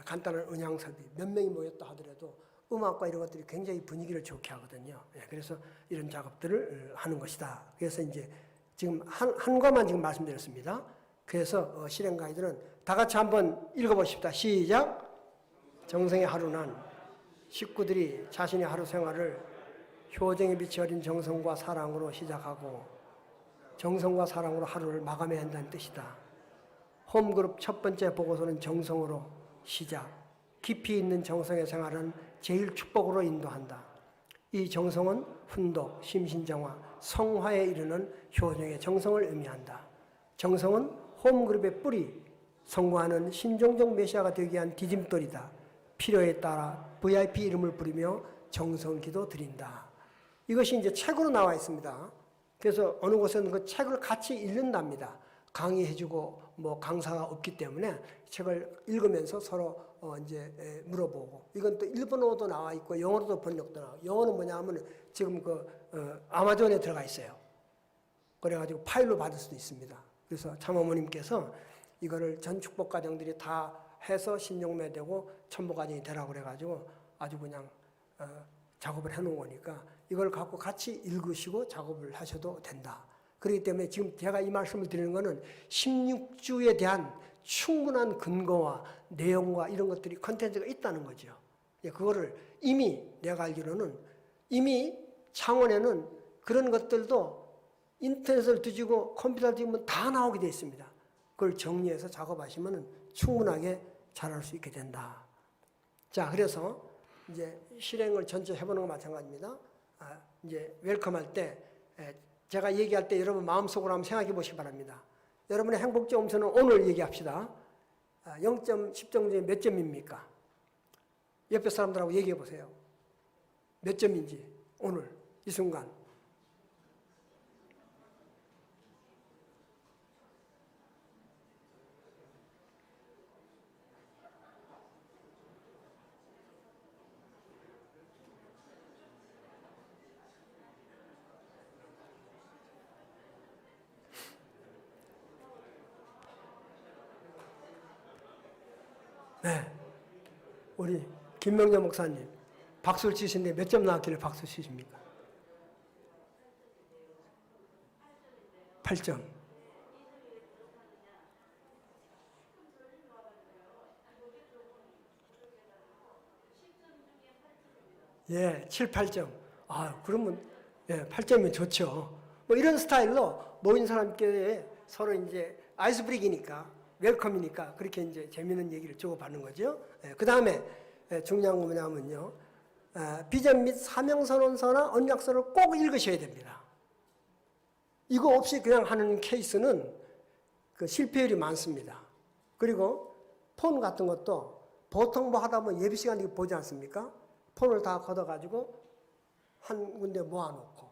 간단한 은양설비, 몇 명이 모였다 하더라도 음악과 이런 것들이 굉장히 분위기를 좋게 하거든요. 예, 그래서 이런 작업들을 하는 것이다. 그래서 이제 지금 한 것만 지금 말씀드렸습니다. 그래서 실행 가이드는 다 같이 한번 읽어보십시다. 시작. 정성의 하루는 식구들이 자신의 하루 생활을 효정의 빛이 어린 정성과 사랑으로 시작하고 정성과 사랑으로 하루를 마감해야 한다는 뜻이다. 홈그룹 첫 번째 보고서는 정성으로 시작. 깊이 있는 정성의 생활은 제일 축복으로 인도한다. 이 정성은 훈독, 심신정화, 성화에 이르는 효정의 정성을 의미한다. 정성은 홈그룹의 뿌리, 성공하는 신종종 메시아가 되기 위한 디딤돌이다. 필요에 따라 VIP 이름을 부르며 정성기도 드린다. 이것이 이제 책으로 나와 있습니다. 그래서 어느 곳에는 그 책을 같이 읽는답니다. 강의해주고 뭐 강사가 없기 때문에 책을 읽으면서 서로 이제 물어보고, 이건 또 일본어도 나와 있고 영어로도 번역도 나와. 영어는 뭐냐면 지금 아마존에 들어가 있어요. 그래가지고 파일로 받을 수도 있습니다. 그래서 참어머님께서 이거를 전 축복 가정들이 다 해서 신용매되고 천복 가정이 되라고 그래가지고 아주 그냥 작업을 해놓은 거니까 이걸 갖고 같이 읽으시고 작업을 하셔도 된다. 그렇기 때문에 지금 제가 이 말씀을 드리는 것은 16주에 대한 충분한 근거와 내용과 이런 것들이 컨텐츠가 있다는 거죠. 그거를 이미 내가 알기로는 이미 창원에는 그런 것들도 인터넷을 뒤지고 컴퓨터를 뒤지면 다 나오게 되어 있습니다. 그걸 정리해서 작업하시면 충분하게 잘할 수 있게 된다. 자, 그래서 이제 실행을 전체 해보는 거 마찬가지입니다. 이제 웰컴할 때 제가 얘기할 때 여러분 마음속으로 한번 생각해 보시기 바랍니다. 여러분의 행복점수는 오늘 얘기합시다. 0점, 10점 중에 몇 점입니까? 옆에 사람들하고 얘기해 보세요. 몇 점인지 오늘 이 순간. 네, 우리 김명재 목사님 박수를 치시는데 몇 점 나왔길래 박수 치십니까? 8점. 예, 7, 8점. 그러면 8점이면 좋죠. 뭐 이런 스타일로 모인 사람끼리 서로 이제 아이스 브레이크니까, 웰컴이니까 그렇게 이제 재미있는 얘기를 주고받는 거죠. 그 다음에 중요한 거 뭐냐면요. 비전 및 사명선언서나 언약서를 꼭 읽으셔야 됩니다. 이거 없이 그냥 하는 케이스는 그 실패율이 많습니다. 그리고 폰 같은 것도 보통 뭐 하다 보면 예비 시간에 보지 않습니까? 폰을 다 걷어가지고 한 군데 모아놓고.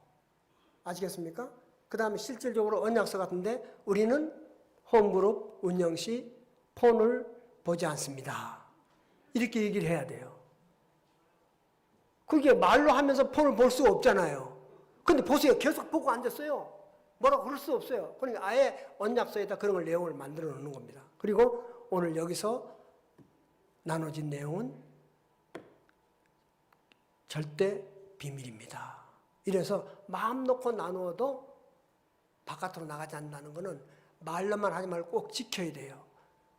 아시겠습니까? 그 다음에 실질적으로 언약서 같은데 우리는 홈그룹 운영 시 폰을 보지 않습니다. 이렇게 얘기를 해야 돼요. 그게 말로 하면서 폰을 볼 수가 없잖아요. 근데 보세요. 계속 보고 앉았어요. 뭐라고 그럴 수 없어요. 그러니까 아예 언약서에다 그런 걸 내용을 만들어 놓는 겁니다. 그리고 오늘 여기서 나눠진 내용은 절대 비밀입니다. 이래서 마음 놓고 나누어도 바깥으로 나가지 않는다는 것은 말로만 하지 말고 꼭 지켜야 돼요.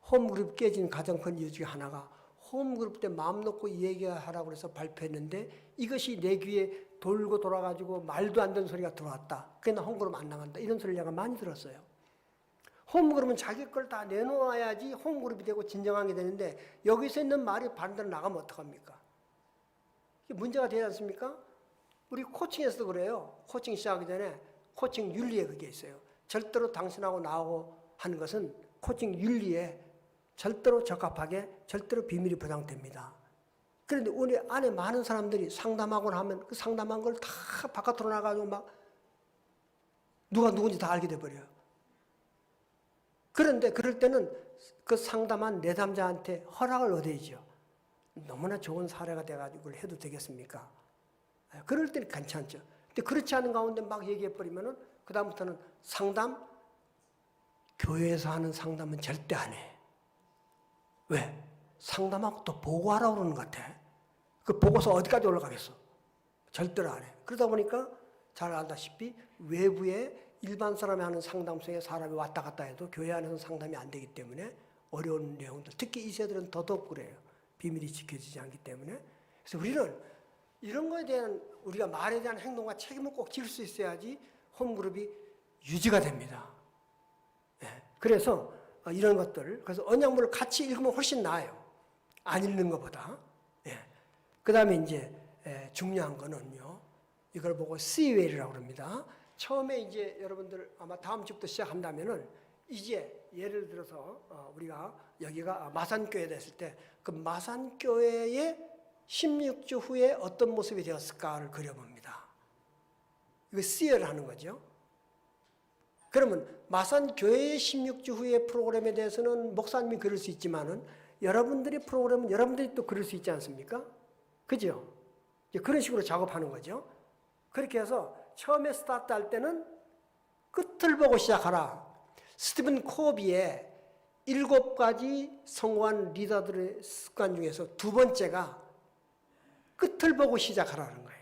홈그룹 깨진 가장 큰 이유 중에 하나가 홈그룹 때 마음 놓고 얘기하라고 해서 발표했는데 이것이 내 귀에 돌고 돌아가지고 말도 안 되는 소리가 들어왔다. 그냥 홈그룹 안 나간다. 이런 소리를 내가 많이 들었어요. 홈그룹은 자기 걸 다 내놓아야지 홈그룹이 되고 진정한 게 되는데 여기서 있는 말이 반대로 나가면 어떡합니까? 이게 문제가 되지 않습니까? 우리 코칭에서도 그래요. 코칭 시작하기 전에 코칭 윤리에 그게 있어요. 절대로 당신하고 나하고 하는 것은 코칭 윤리에 절대로 적합하게 절대로 비밀이 보장됩니다. 그런데 우리 안에 많은 사람들이 상담하고 나면 그 상담한 걸 다 바깥으로 나가지고 막 누가 누군지 다 알게 돼버려요. 그런데 그럴 때는 그 상담한 내담자한테 허락을 얻어야죠. 너무나 좋은 사례가 돼가지고 그걸 해도 되겠습니까? 그럴 때는 괜찮죠. 근데 그렇지 않은 가운데 막 얘기해버리면은 그다음부터는 상담, 교회에서 하는 상담은 절대 안 해. 왜? 상담하고 또 보고하라고 그러는 것 같아. 그 보고서 어디까지 올라가겠어? 절대로 안 해. 그러다 보니까 잘 알다시피 외부에 일반 사람이 하는 상담소에 사람이 왔다 갔다 해도 교회 안에서 상담이 안 되기 때문에 어려운 내용들, 특히 이 세대들은 더더욱 그래요. 비밀이 지켜지지 않기 때문에. 그래서 우리는 이런 거에 대한 우리가 말에 대한 행동과 책임을 꼭 질 수 있어야지 홈그룹이 유지가 됩니다. 그래서 이런 것들, 그래서 언약물을 같이 읽으면 훨씬 나아요. 안 읽는 것보다. 그 다음에 이제 중요한 거는요, 이걸 보고 CUL이라고 합니다. 처음에 이제 여러분들 아마 다음 주부터 시작한다면은 이제 예를 들어서 우리가 여기가 마산교회 됐을 때 그 마산교회의 16주 후에 어떤 모습이 되었을까를 그려봅니다. 이거 CUL 하는 거죠. 그러면 마산교회의 16주 후의 프로그램에 대해서는 목사님이 그릴 수 있지만은 여러분들의 프로그램은 여러분들이 또 그릴 수 있지 않습니까? 그죠? 그런 식으로 작업하는 거죠. 그렇게 해서 처음에 스타트 할 때는 끝을 보고 시작하라. 스티븐 코비의 7가지 성공한 리더들의 습관 중에서 두 번째가 끝을 보고 시작하라는 거예요.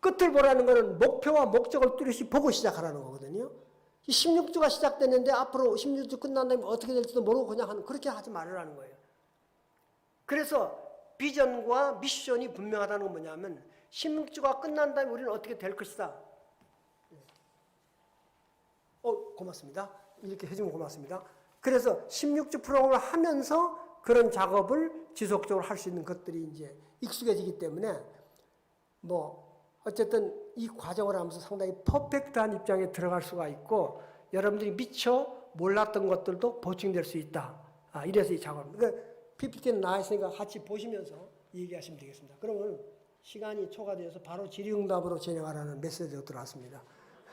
끝을 보라는 것은 목표와 목적을 뚜렷이 보고 시작하라는 거거든요. 16주가 시작됐는데 앞으로 16주 끝난 다음에 어떻게 될지도 모르고 그냥 하는, 그렇게 하지 말으라는 거예요. 그래서 비전과 미션이 분명하다는 건 뭐냐면 16주가 끝난 다음에 우리는 어떻게 될 것이다. 고맙습니다. 이렇게 해주면 고맙습니다. 그래서 16주 프로그램을 하면서 그런 작업을 지속적으로 할 수 있는 것들이 이제 익숙해지기 때문에 어쨌든 이 과정을 하면서 상당히 퍼펙트한 입장에 들어갈 수가 있고 여러분들이 미처 몰랐던 것들도 보충될 수 있다. 이래서 이 작업을. 그러니까 PPT는 나와 있으니까 같이 보시면서 얘기하시면 되겠습니다. 그러면 시간이 초과되어서 바로 질의응답으로 진행하라는 메시지가 들어왔습니다.